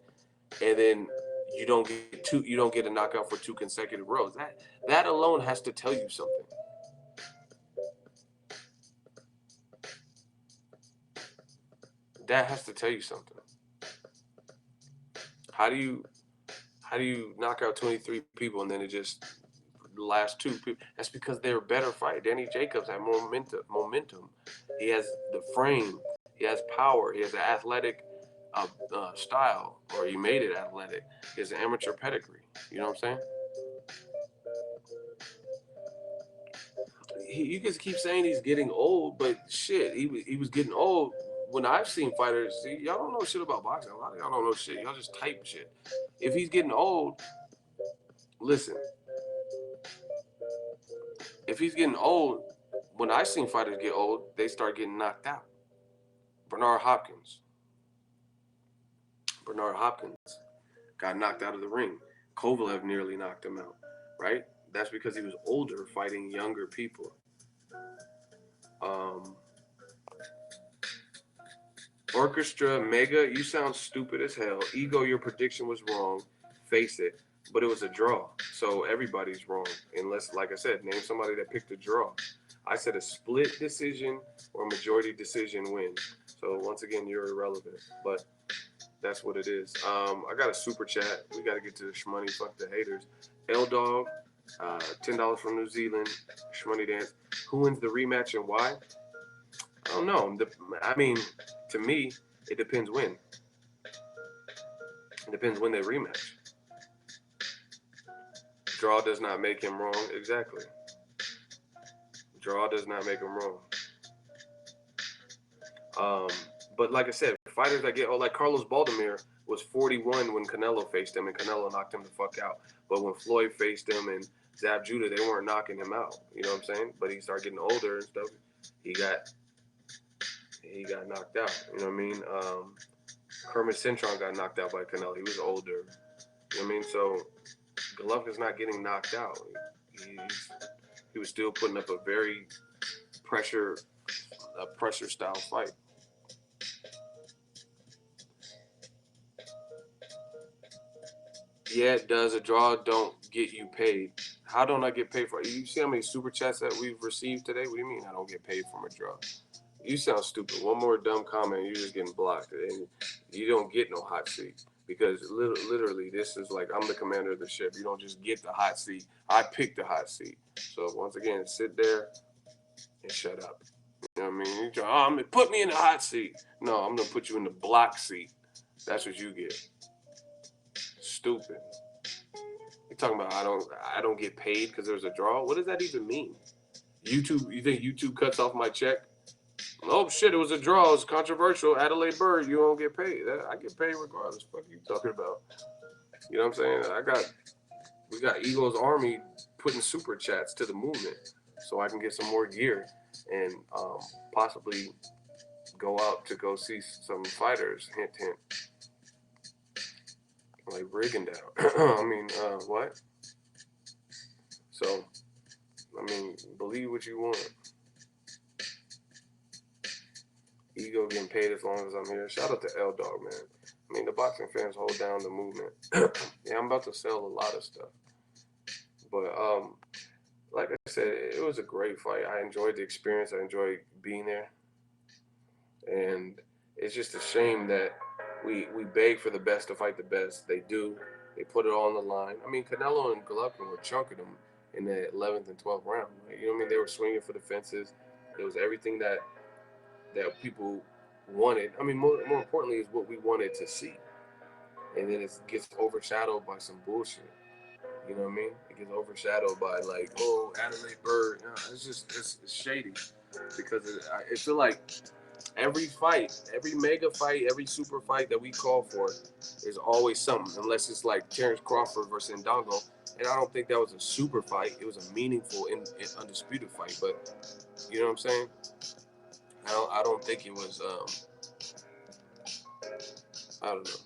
and then you don't get a knockout for 2 consecutive rows. That alone has to tell you something. That has to tell you something. How do you knock out 23 people and then it just the last 2 people? That's because they're a better fight. Danny Jacobs had momentum. He has the frame. He has power. He has an athletic style, or he made it athletic. He has an amateur pedigree. You know what I'm saying? You just keep saying he's getting old, but shit, he was getting old when I've seen fighters. See, y'all don't know shit about boxing. A lot of y'all don't know shit. Y'all just type shit. If he's getting old, listen. If he's getting old, when I seen fighters get old, they start getting knocked out. Bernard Hopkins got knocked out of the ring. Kovalev nearly knocked him out, right? That's because he was older, fighting younger people. Orchestra Mega, you sound stupid as hell. Ego, your prediction was wrong. Face it. but it was a draw. So everybody's wrong. Unless, like I said, name somebody that picked a draw. I said a split decision or majority decision win. So once again, you're irrelevant. But that's what it is. I got a super chat. We got to get to the shmoney. Fuck the haters. L Dog, $10 from New Zealand. Shmoney Dance. Who wins the rematch and why? I don't know. I mean, to me, it depends when. It depends when they rematch. Draw does not make him wrong. Exactly. Draw does not make him wrong. But like I said, fighters that get, like Carlos Baldomir was 41 when Canelo faced him, and Canelo knocked him the fuck out. But when Floyd faced him and Zab Judah, they weren't knocking him out. You know what I'm saying? But he started getting older and stuff. He got knocked out. You know what I mean? Kermit Cintron got knocked out by Canelo. He was older. You know what I mean? So Golovkin's not getting knocked out. He was still putting up a very pressure style fight. Yeah, it does. A draw don't get you paid. How don't I get paid for it? You see how many super chats that we've received today? What do you mean I don't get paid from a draw? You sound stupid. One more dumb comment, you're just getting blocked. And you don't get no hot seat. Because literally, this is like, I'm the commander of the ship. You don't just get the hot seat. I picked the hot seat. So once again, sit there and shut up. You know what I mean? You try, put me in the hot seat. No, I'm going to put you in the block seat. That's what you get. Stupid. You're talking about I don't get paid because there's a draw? What does that even mean? YouTube, you think YouTube cuts off my check? Oh shit, it was a draw. It was controversial. Adelaide Bird, you don't get paid. I get paid regardless. What are you talking about? You know what I'm saying? We got Eagles Army putting super chats to the movement so I can get some more gear and possibly go out to go see some fighters. Hint, hint. Like Rigondeaux. I mean, what? So, I mean, believe what you want. Ego getting paid as long as I'm here. Shout out to L Dog, man. I mean, the boxing fans hold down the movement. Yeah, I'm about to sell a lot of stuff. But, like I said, it was a great fight. I enjoyed the experience. I enjoyed being there. And it's just a shame that we beg for the best to fight the best. They do. They put it all on the line. I mean, Canelo and Golovkin were chunking them in the 11th and 12th round. Right? You know what I mean? They were swinging for the fences. It was everything that people wanted. I mean, more importantly, is what we wanted to see. And then it gets overshadowed by some bullshit. You know what I mean? It gets overshadowed by like, oh, Adelaide Bird. No, it's shady because I feel like every fight, every mega fight, every super fight that we call for is always something, unless it's like Terrence Crawford versus Ndongo. And I don't think that was a super fight. It was a meaningful and undisputed fight. But you know what I'm saying? I don't think it was. I don't know.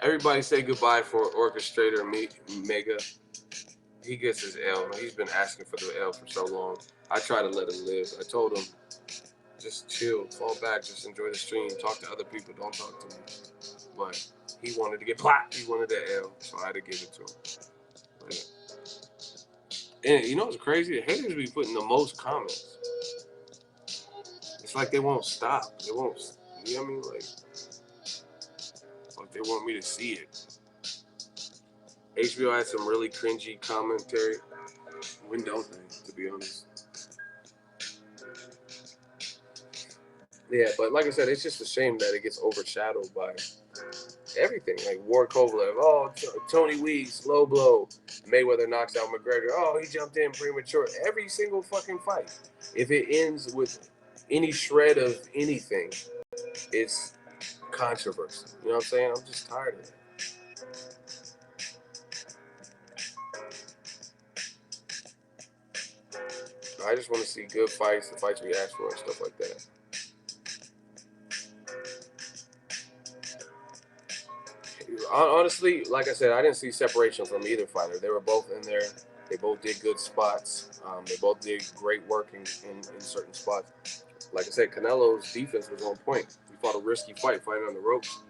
Everybody say goodbye for orchestrator Mega. He gets his L. He's been asking for the L for so long. I try to let him live. I told him, just chill, fall back, just enjoy the stream, talk to other people, don't talk to me. But he wanted to get plaque. He wanted the L, so I had to give it to him. But, and you know what's crazy? The haters be putting the most comments. It's like they won't stop. They won't, you know what I mean? Like they want me to see it. HBO had some really cringy commentary. When don't they, to be honest? Yeah, but like I said, it's just a shame that it gets overshadowed by everything. Like Ward Kovalev, oh, Tony Weeks, low blow. Mayweather knocks out McGregor. Oh, he jumped in premature. Every single fucking fight. If it ends with any shred of anything, it's controversy. You know what I'm saying? I'm just tired of it. I just want to see good fights, the fights we ask for and stuff like that. Honestly, like I said, I didn't see separation from either fighter. They were both in there. They both did good spots. They both did great work in certain spots. Like I said, Canelo's defense was on point. He fought a risky fight, fighting on the ropes.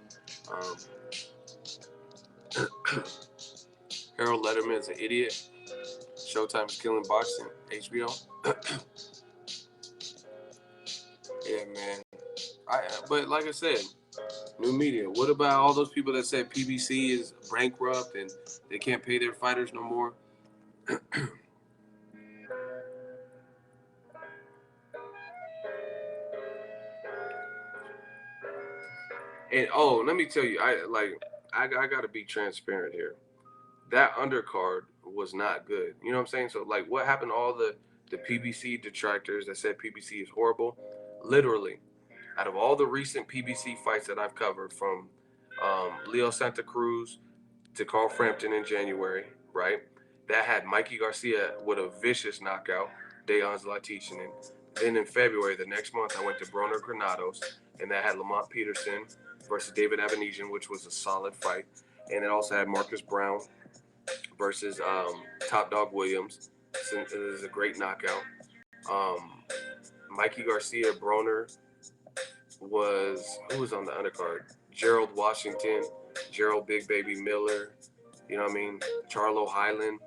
Harold Letterman's an idiot. Showtime is killing boxing. HBO. Yeah, man. But like I said, new media. What about all those people that said PBC is bankrupt and they can't pay their fighters no more? And let me tell you, I gotta be transparent here. That undercard was not good. You know what I'm saying? So like, what happened to all the PBC detractors that said PBC is horrible? Literally, out of all the recent PBC fights that I've covered, from Leo Santa Cruz to Carl Frampton in January, right? That had Mikey Garcia with a vicious knockout, Dejan Zlaticanin. Then in February, the next month, I went to Broner Granados, and that had Lamont Peterson versus David Avanesian, which was a solid fight. And it also had Marcus Brown versus Top Dog Williams. It was a great knockout. Um, Mikey Garcia, Broner who was on the undercard? Gerald Washington, Gerald Big Baby Miller, you know what I mean? Charlo Highland,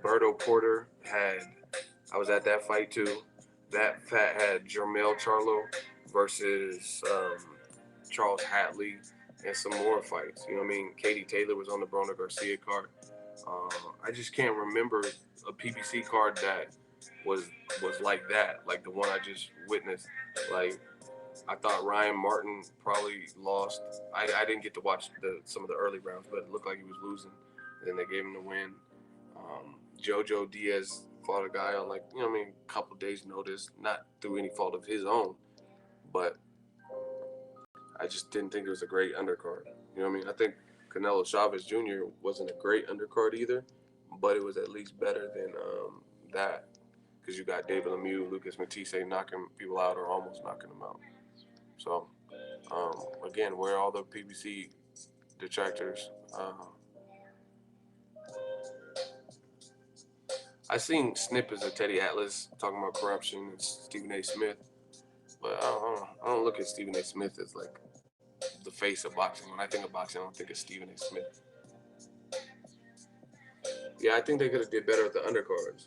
Berto Porter I was at that fight too. That fat had Jermel Charlo versus Charles Hatley and some more fights. You know what I mean? Katie Taylor was on the Broner Garcia card. I just can't remember a PBC card that was like that, like the one I just witnessed. Like, I thought Ryan Martin probably lost. I didn't get to watch some of the early rounds, but it looked like he was losing. And then they gave him the win. Jojo Diaz fought a guy on, like, you know what I mean, a couple days' notice, not through any fault of his own. But I just didn't think it was a great undercard. You know what I mean? I think Canelo Chavez Jr. wasn't a great undercard either, but it was at least better than that. Because you got David Lemieux, Lucas Matisse knocking people out or almost knocking them out. So, again, where are all the PBC detractors? I seen snippets of Teddy Atlas talking about corruption and Stephen A. Smith, but I don't look at Stephen A. Smith as like the face of boxing. When I think of boxing, I don't think of Stephen A. Smith. Yeah, I think they could have did better with the undercards,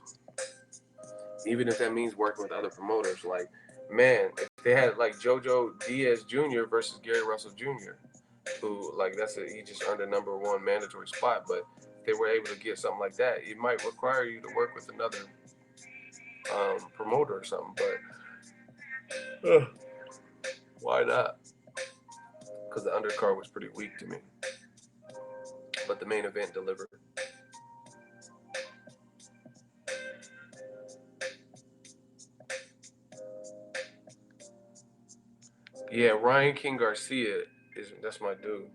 even if that means working with other promoters. Like, man, if they had like Jojo Diaz Jr. versus Gary Russell Jr., who, like, he just earned a #1 mandatory spot, but if they were able to get something like that, it might require you to work with another promoter or something. But why not? Because the undercard was pretty weak to me, but the main event delivered. Yeah, Ryan King Garcia that's my dude.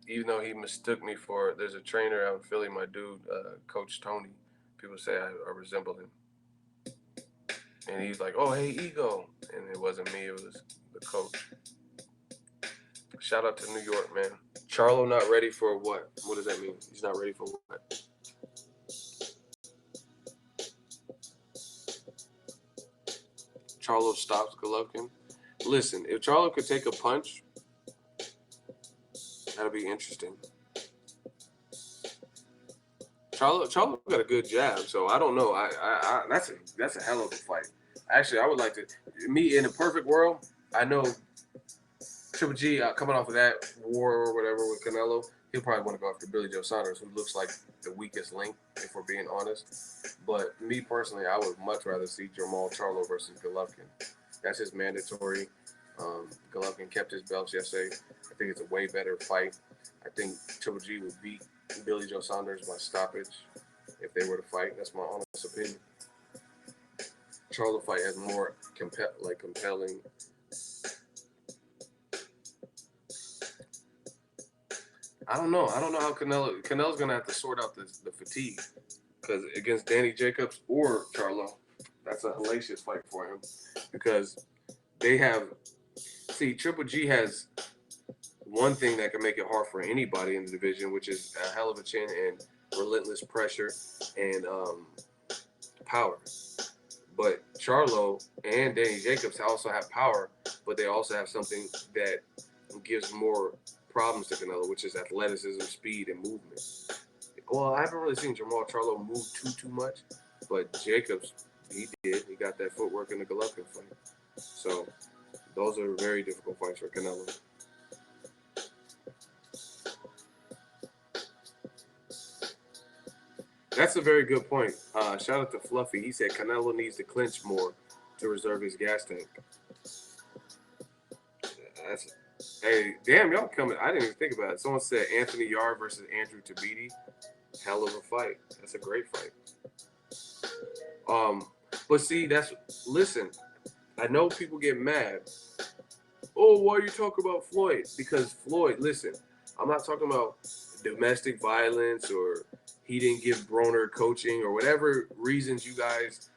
Even though he mistook me for, there's a trainer out in Philly, my dude, Coach Tony. People say I resemble him, and he's like, "Oh, hey, Ego," and it wasn't me; it was the coach. Shout out to New York, man. Charlo not ready for what? What does that mean? He's not ready for what? Charlo stops Golovkin. Listen, if Charlo could take a punch, that'd be interesting. Charlo got a good jab, so I don't know. That's a hell of a fight. Actually, I would like to. Me in a perfect world, I know Triple G coming off of that war or whatever with Canelo, he'll probably want to go after Billy Joe Saunders, who looks like the weakest link, if we're being honest. But me personally, I would much rather see Jermall Charlo versus Golovkin. That's his mandatory. Golovkin kept his belts yesterday. I think it's a way better fight. I think Triple G would beat Billy Joe Saunders by stoppage if they were to fight. That's my honest opinion. Charlo fight has more compelling. I don't know. I don't know how Canelo's gonna have to sort out the fatigue, because against Danny Jacobs or Charlo, that's a hellacious fight for him, because they have. See, Triple G has one thing that can make it hard for anybody in the division, which is a hell of a chin and relentless pressure and power. But Charlo and Danny Jacobs also have power, but they also have something that gives more problems to Canelo, which is athleticism, speed, and movement. Well, I haven't really seen Jamal Charlo move too much, but Jacobs, he did. He got that footwork in the Golovkin fight. So those are very difficult fights for Canelo. That's a very good point. Shout out to Fluffy. He said Canelo needs to clinch more to reserve his gas tank. Hey, damn, y'all coming. I didn't even think about it. Someone said Anthony Yarde versus Andrew Tabiti. Hell of a fight. That's a great fight. But see, listen, I know people get mad. Oh, why are you talking about Floyd? Because Floyd, listen, I'm not talking about domestic violence or he didn't give Broner coaching or whatever reasons you guys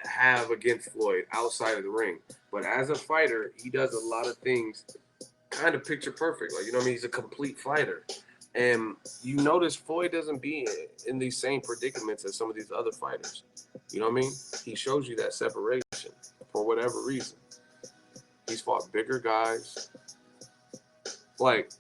have against Floyd outside of the ring. But as a fighter, he does a lot of things kind of picture perfect. Like, you know what I mean? He's a complete fighter. And you notice Floyd doesn't be in these same predicaments as some of these other fighters. You know what I mean? He shows you that separation for whatever reason. He's fought bigger guys. Like,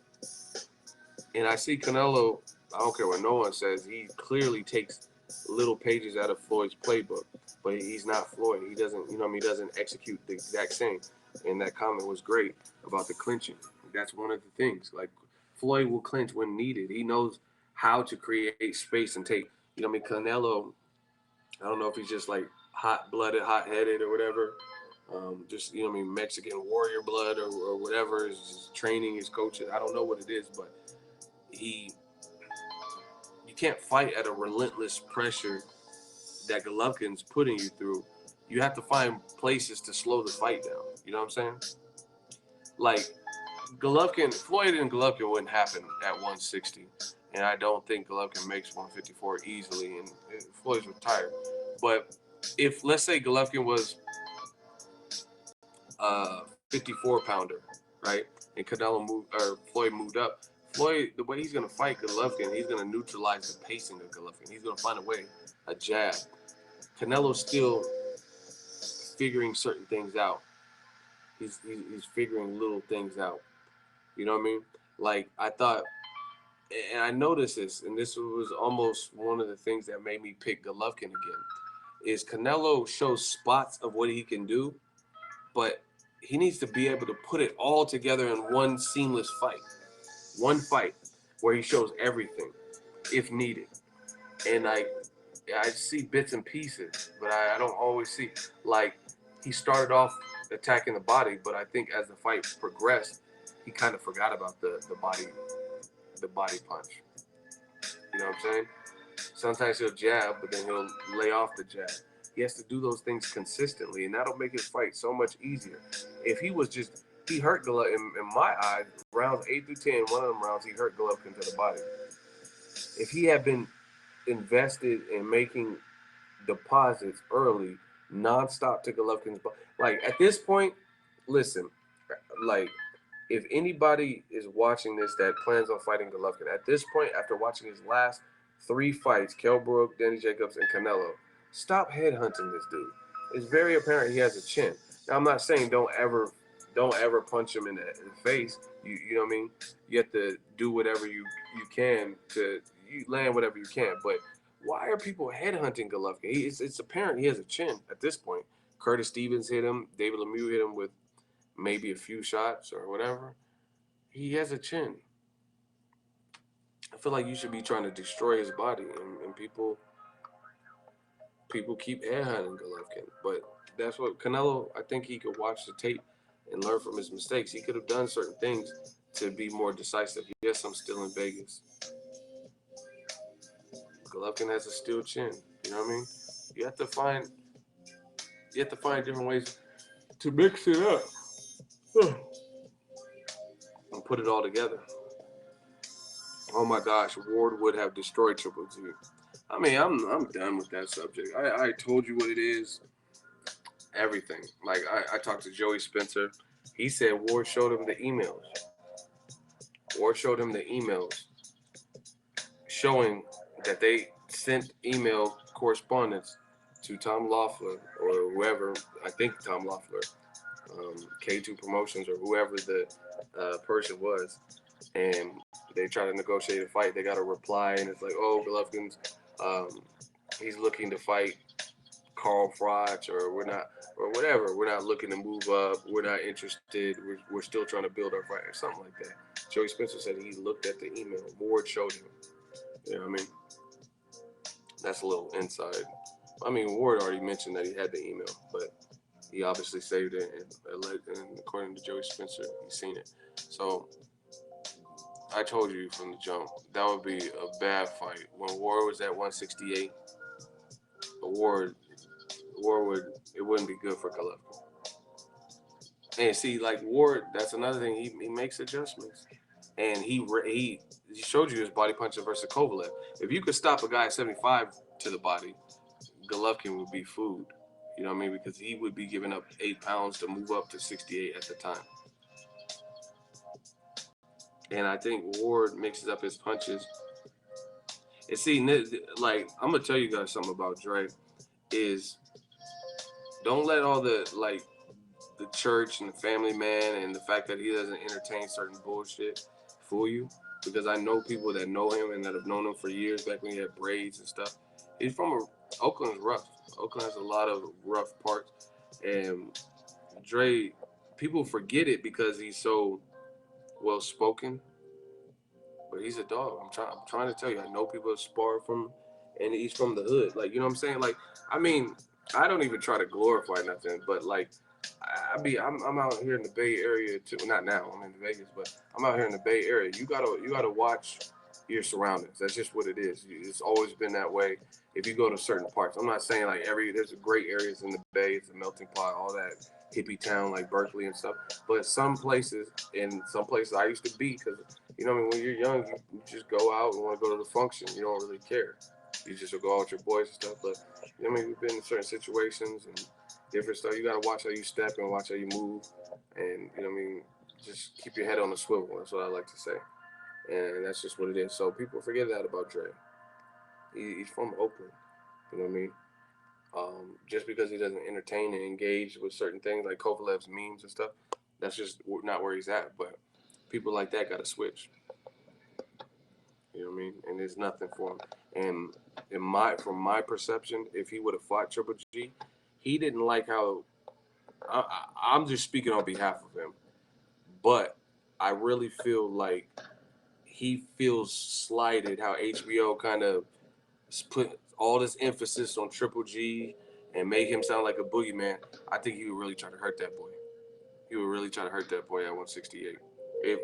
and I see Canelo, I don't care what no one says, he clearly takes little pages out of Floyd's playbook. But he's not Floyd. He doesn't, you know what I mean, he doesn't execute the exact same. And that comment was great about the clinching. That's one of the things. Like, Floyd will clinch when needed. He knows how to create space and take, you know what I mean, Canelo, I don't know if he's just like hot-blooded, hot-headed or whatever. Just, you know what I mean, Mexican warrior blood or whatever, his training, his coaches. I don't know what it is, but you can't fight at a relentless pressure that Golovkin's putting you through. You have to find places to slow the fight down. You know what I'm saying? Like, Floyd and Golovkin wouldn't happen at 160. And I don't think Golovkin makes 154 easily, and Floyd's retired. But if, let's say, Golovkin was a 54-pounder, right, and Floyd moved up, Floyd, the way he's going to fight Golovkin, he's going to neutralize the pacing of Golovkin. He's going to find a jab. Canelo's still figuring certain things out. He's figuring little things out. You know what I mean? Like, I thought, and I noticed this, and this was almost one of the things that made me pick Golovkin again, is Canelo shows spots of what he can do, but he needs to be able to put it all together in one seamless fight. One fight where he shows everything, if needed. And I see bits and pieces, but I don't always see. Like, he started off attacking the body, but I think as the fight progressed, he kind of forgot about the body punch. You know what I'm saying? Sometimes he'll jab, but then he'll lay off the jab. He has to do those things consistently, and that'll make his fight so much easier. If he hurt Golovkin, in my eyes, rounds 8 through 10, one of them rounds, he hurt Golovkin to the body. If he had been invested in making deposits early, nonstop to Golovkin's body, like, at this point, listen, like, if anybody is watching this that plans on fighting Golovkin, at this point, after watching his last 3 fights, Kell Brook, Danny Jacobs, and Canelo, stop headhunting this dude. It's very apparent he has a chin. Now, I'm not saying don't ever punch him in the face. You know what I mean? You have to do whatever you can to land whatever you can. But why are people headhunting Golovkin? It's apparent he has a chin at this point. Curtis Stevens hit him. David Lemieux hit him with maybe a few shots or whatever. He has a chin. I feel like you should be trying to destroy his body, and people keep headhunting Golovkin. But that's what Canelo, I think he could watch the tape and learn from his mistakes. He could have done certain things to be more decisive. Yes, I'm still in Vegas. Golovkin has a steel chin. You know what I mean? You have to find different ways to mix it up and put it all together. Oh my gosh, Ward would have destroyed Triple G. I mean, I'm done with that subject. I told you what it is. Everything. Like, I talked to Joey Spencer. He said Ward showed him the emails. Ward showed him the emails showing that they sent email correspondence to Tom Loeffler or whoever, I think Tom Loeffler, K2 Promotions or whoever the person was, and they try to negotiate a fight. They got a reply, and it's like, oh, Golovkin's, he's looking to fight Carl Froch, or we're not, or whatever. We're not looking to move up. We're not interested. We're still trying to build our fight, or something like that. Joey Spencer said he looked at the email. Ward showed him. You know what I mean? That's a little inside. I mean, Ward already mentioned that he had the email, but he obviously saved it, and according to Joey Spencer, he's seen it. So I told you from the jump, that would be a bad fight. When Ward was at 168, Ward it wouldn't be good for Golovkin. And see, like Ward, that's another thing. He makes adjustments, and he showed you his body punching versus Kovalev. If you could stop a guy at 75 to the body, Golovkin would be food. You know what I mean? Because he would be giving up 8 pounds to move up to 68 at the time. And I think Ward mixes up his punches. And see, like, I'm going to tell you guys something about Dre is don't let all the church and the family man and the fact that he doesn't entertain certain bullshit fool you. Because I know people that know him and that have known him for years, back when he had braids and stuff. He's from Oakland's rough. Oakland has a lot of rough parts. And Dre, people forget it because he's so well spoken. But he's a dog. I'm trying to tell you. I know people that spar from, and he's from the hood. Like, you know what I'm saying? Like, I mean, I don't even try to glorify nothing, but like, I'm out here in the Bay Area too. Not now. I'm in Vegas, but I'm out here in the Bay Area. You gotta watch your surroundings. That's just what it is. It's always been that way. If you go to certain parts, I'm not saying like there's great areas in the Bay. It's a melting pot, all that hippie town like Berkeley and stuff. But some places I used to be, because you know, I mean, when you're young, you just go out and want to go to the function. You don't really care. You just go out with your boys and stuff. But you know, I mean, we've been in certain situations and different stuff. You gotta watch how you step and watch how you move, and you know, what I mean, just keep your head on the swivel. That's what I like to say, and that's just what it is. So people forget that about Dre. He's from Oakland. You know what I mean? Just because he doesn't entertain and engage with certain things like Kovalev's memes and stuff, that's just not where he's at. But people like that got to switch. You know what I mean? And there's nothing for him. And from my perception, if he would have fought Triple G, he didn't like how. I'm just speaking on behalf of him, but I really feel like he feels slighted how HBO kind of put all this emphasis on Triple G and make him sound like a boogeyman. I think he would really try to hurt that boy. He would really try to hurt that boy at 168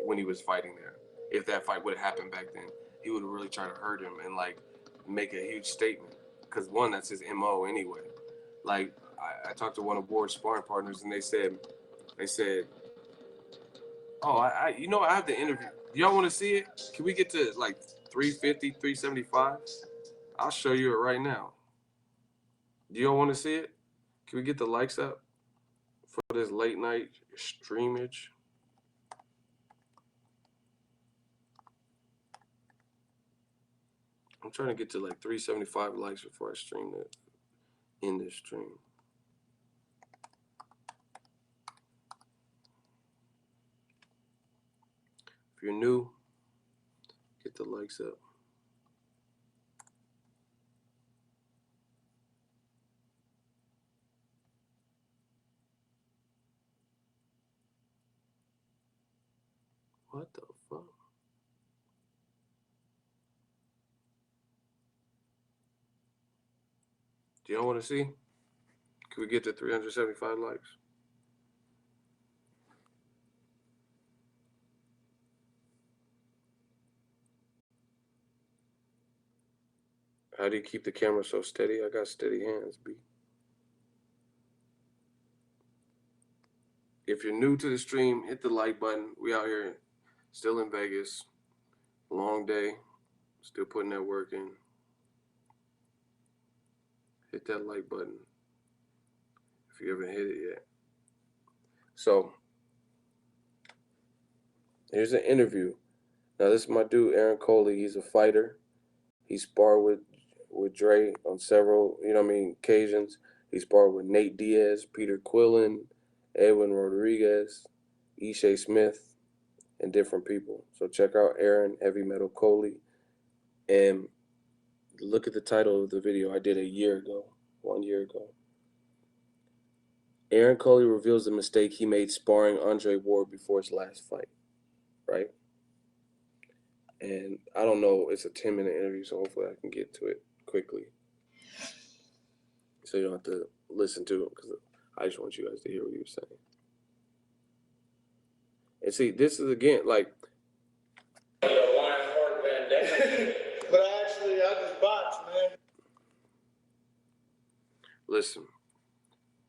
when he was fighting there. If that fight would have happened back then, he would really try to hurt him and like make a huge statement. Because one, that's his MO anyway. Like I talked to one of Ward's sparring partners and they said, oh, I have the interview. Do y'all want to see it? Can we get to like 350, 375? I'll show you it right now. Do y'all want to see it? Can we get the likes up for this late night streamage? I'm trying to get to like 375 likes before I stream it in this stream. If you're new, get the likes up. What the fuck? Do y'all want to see? Can we get to 375 likes? How do you keep the camera so steady? I got steady hands, B. If you're new to the stream, hit the like button. We out here still in Vegas. Long day. Still putting that work in. Hit that like button if you haven't hit it yet. So, here's an interview. Now, this is my dude, Aaron Coley. He's a fighter. He sparred with Dre on several, occasions. He sparred with Nate Diaz, Peter Quillen, Edwin Rodriguez, Ishe Smith, and different people. So check out Aaron Heavy Metal Coley and look at the title of the video I did 1 year ago. Aaron Coley reveals the mistake he made sparring Andre Ward before his last fight, right? And I don't know, it's a 10-minute interview, so hopefully I can get to it quickly. So you don't have to listen to it, because I just want you guys to hear what he was saying. And see, this is again, like... But actually, I just boxed, man. Listen,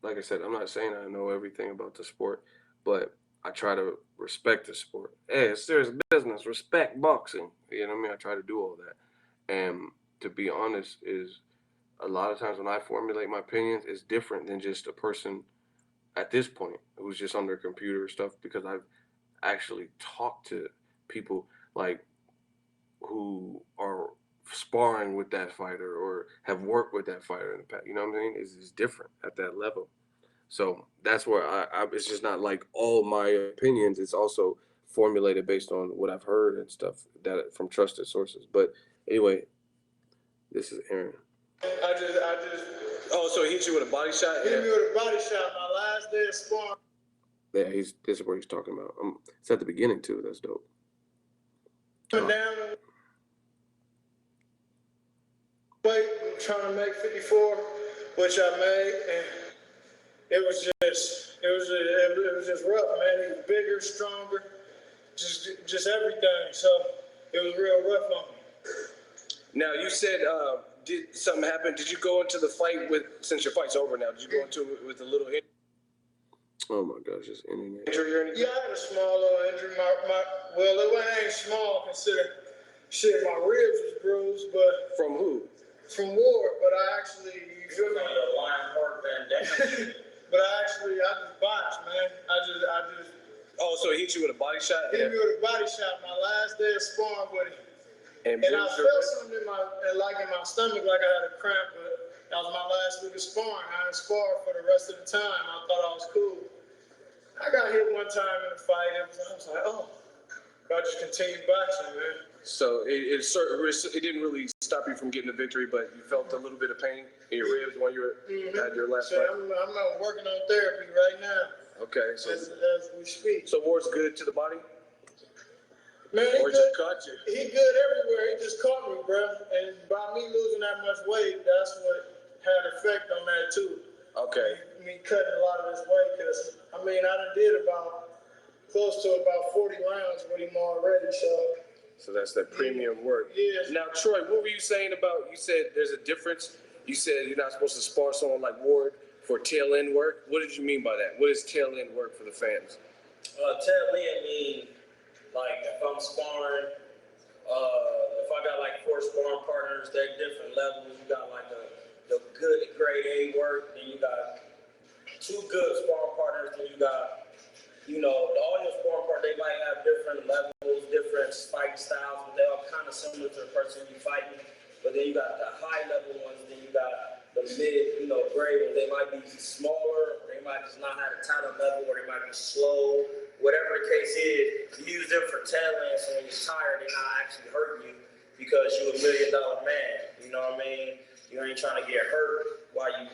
like I said, I'm not saying I know everything about the sport, but I try to respect the sport. Hey, it's serious business. Respect boxing. You know what I mean? I try to do all that. And to be honest, is a lot of times when I formulate my opinions, it's different than just a person at this point who's just on their computer or stuff, because I've actually talked to people like who are sparring with that fighter or have worked with that fighter in the past. You know what I mean? It's different at that level. So that's where I it's just not like all my opinions. It's also formulated based on what I've heard and stuff that from trusted sources. But anyway, this is Aaron. I just. Oh, so he hit you with a body shot? Hit me with a body shot my last day of sparring. Yeah, this is what he's talking about. It's at the beginning too. That's dope. Down, weight, I'm trying to make 54, which I made, and it was just rough, man. He was bigger, stronger, just everything. So it was real rough on me. Now you said, did something happen? Did you go into the fight since your fight's over now? Did you go into it with a little injury? Oh my gosh, just internet. Injury or anything? Yeah, I had a small little injury. Well, it ain't small considering my ribs was bruised, but From who? from Ward. But I actually, you feel me? But I just boxed, man. I just. Oh, so he hit you with a body shot? Hit me with a body shot my last day of sparring with him. And I felt something in my stomach, like I had a cramp, but that was my last week of sparring. I didn't spar for the rest of the time. I thought I was cool. I got hit one time in a fight, and I was like, oh. I just continued boxing, man. So it didn't really stop you from getting the victory, but you felt a little bit of pain in your ribs when you had your last fight? I'm working on therapy right now. Okay. So as we speak. So Ward's good to the body? Man, he good everywhere. He just caught me, bro. And by me losing that much weight, that's what had effect on that too. Okay. Me cutting a lot of this weight, because I done did close to about 40 rounds with him already. So that's that premium work. Yeah. Now, Troy, what were you saying about? You said there's a difference. You said you're not supposed to spar someone like Ward for tail end work. What did you mean by that? What is tail end work for the fans? Tail end mean, like, if I'm sparring, if I got like 4 sparring partners, they're different levels. You got like the good grade A work, then you got 2 good sparring partners, then you got, all your sparring partners, they might have different levels, different fighting styles, but they're all kind of similar to the person you're fighting. But then you got the high level ones, then you got the mid, grade ones. They might be smaller, they might just not have a title level, or they might be slow. Whatever the case is, you use them for tail end, so when you're tired, they're not actually hurting you because you're $1 million man. You know what I mean? You ain't trying to get hurt while you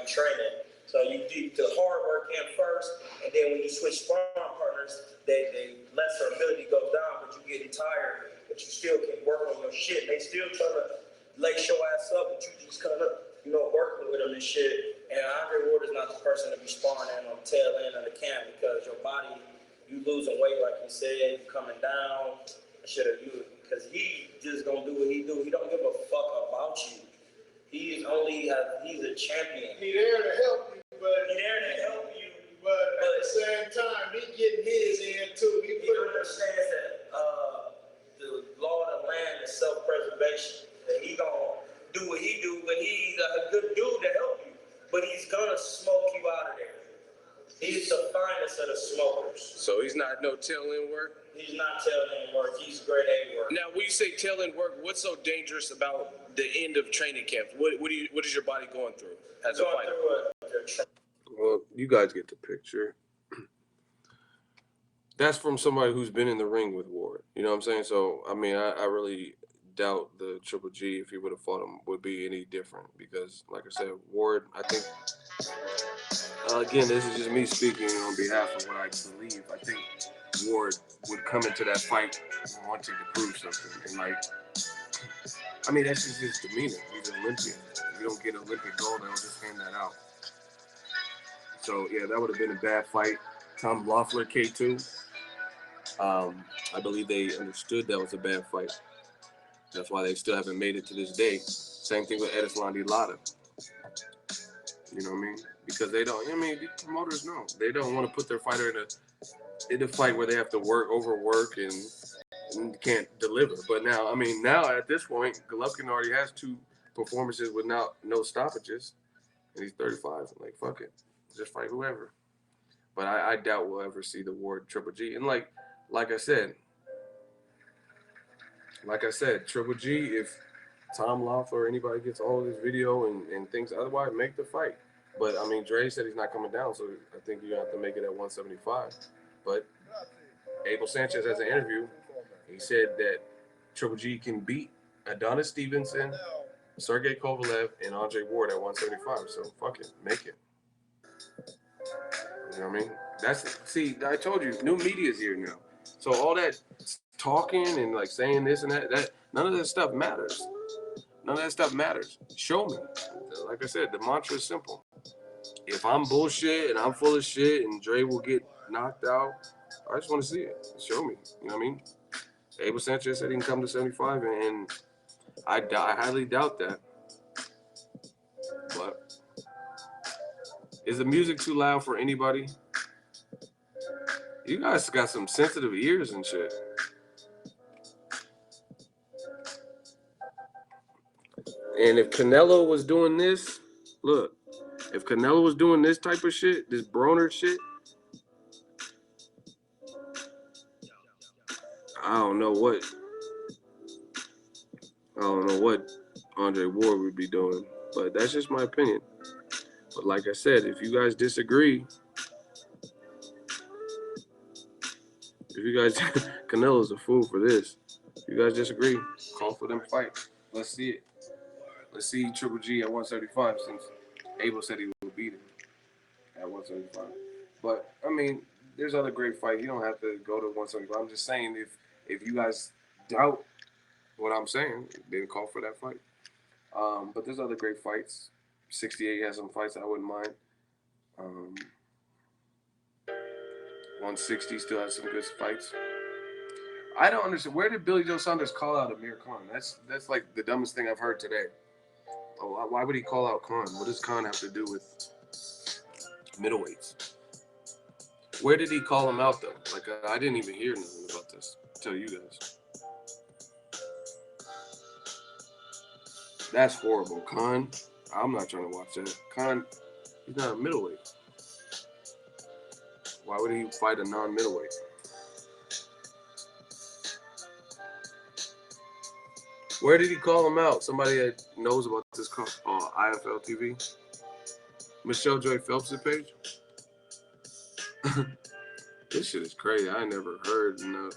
training. So you do the hard work in first, and then when you switch sparring partners, they lesser ability goes down, but you getting tired, but you still can work on your shit. They still trying to lace your ass up, but you just kind of, working with them and shit. And Andre Ward is not the person to be sparring at on the tail end of the camp, because your body, you losing weight, like you said, you coming down, because he just gonna do what he do. He don't give a fuck about you. He's a champion. He's there to help you, but at the same time, he getting his in too. He understands that the law of the land is self-preservation. That he gonna do what he do, but he's a good dude to help you. But he's gonna smoke you out of there. He's the finest of the smokers. So he's not no tail-end work? He's not tail-end work. He's grade A work. Now, when you say tail-end work, what's so dangerous about the end of training camps? What is your body going through as a fighter? Well, you guys get the picture. That's from somebody who's been in the ring with Ward. You know what I'm saying? So I mean, I really doubt the Triple G, if he would have fought him, would be any different because, like I said, Ward. I think again, this is just me speaking on behalf of what I believe. I think Ward would come into that fight wanting to prove something, and like, I mean, that's just his demeanor. He's an Olympian. You don't get Olympic gold; they don't just hand that out. So yeah, that would have been a bad fight. Tom Loeffler, K2. I believe they understood that was a bad fight. That's why they still haven't made it to this day. Same thing with Edison Lada. You know what I mean? Because they don't. I mean, the promoters know they don't want to put their fighter in a fight where they have to overwork and can't deliver. But now, I mean, now at this point, Golovkin already has 2 performances with no stoppages, and he's 35. I'm like, fuck it, just fight whoever. But I doubt we'll ever see the Ward Triple G. And like I said, Triple G, if Tom Loeffler or anybody gets all of this video and thinks otherwise, make the fight. But I mean, Dre said he's not coming down, so I think you have to make it at 175. But Abel Sanchez has an interview. He said that Triple G can beat Adonis Stevenson, Sergey Kovalev, and Andre Ward at 175. So fuck it, make it. You know what I mean? See, I told you, new media's here now. So all that talking and like saying this and that none of that stuff matters. None of that stuff matters. Show me. Like I said, the mantra is simple. If I'm bullshit and I'm full of shit and Dre will get knocked out, I just want to see it. Show me. You know what I mean? Abel Sanchez said he can come to 75, and I highly doubt that. But is the music too loud for anybody? You guys got some sensitive ears and shit. And if Canelo was doing this, look, if Canelo was doing this type of shit, this Broner shit, I don't know what Andre Ward would be doing. But that's just my opinion. But like I said, if you guys disagree, Canelo's a fool for this. If you guys disagree, call for them fight. Let's see it. Let's see Triple G at 175 since Abel said he would beat him at 175. But, I mean, there's other great fights. You don't have to go to 175. I'm just saying if you guys doubt what I'm saying, then call for that fight. But there's other great fights. 68 has some fights I wouldn't mind. 160 still has some good fights. I don't understand. Where did Billy Joe Saunders call out Amir Khan? That's like the dumbest thing I've heard today. Oh, why would he call out Khan? What does Khan have to do with middleweights? Where did he call him out, though? Like, I didn't even hear nothing about this. Tell you guys. That's horrible. Khan, I'm not trying to watch that. Khan, he's not a middleweight. Why would he fight a non-middleweight? Where did he call him out? Somebody that knows about this call. Oh, IFL TV. Michelle Joy Phelps' page. This shit is crazy. I never heard enough.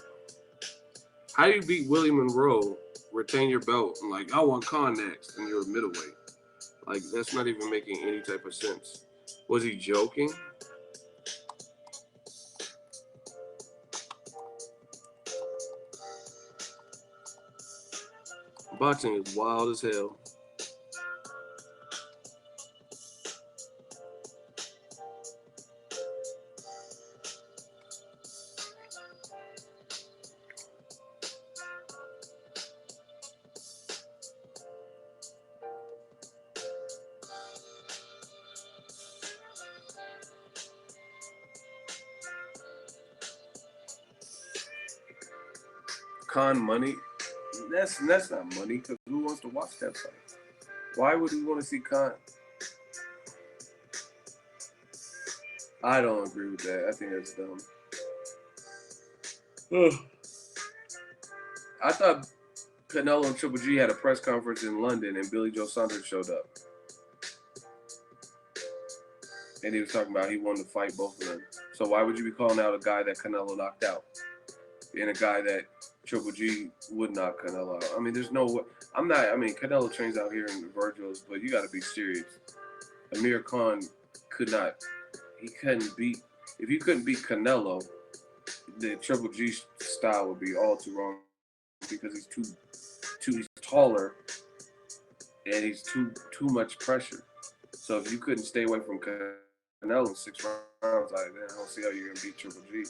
How do you beat Willie Monroe, retain your belt, and like, I want Khan next, and you're a middleweight? Like, that's not even making any type of sense. Was he joking? Boxing is wild as hell. Khan money? That's not money, because who wants to watch that fight? Why would we want to see Khan? I don't agree with that. I think that's dumb. I thought Canelo and Triple G had a press conference in London and Billy Joe Saunders showed up. And he was talking about he wanted to fight both of them. So why would you be calling out a guy that Canelo knocked out and a guy that Triple G would knock Canelo out? I mean, there's no way. Canelo trains out here in Virgil's, but you got to be serious. Amir Khan couldn't beat, if you couldn't beat Canelo, the Triple G style would be all too wrong because he's taller and he's too much pressure. So if you couldn't stay away from Canelo in 6 rounds, I don't see how you're gonna beat Triple G.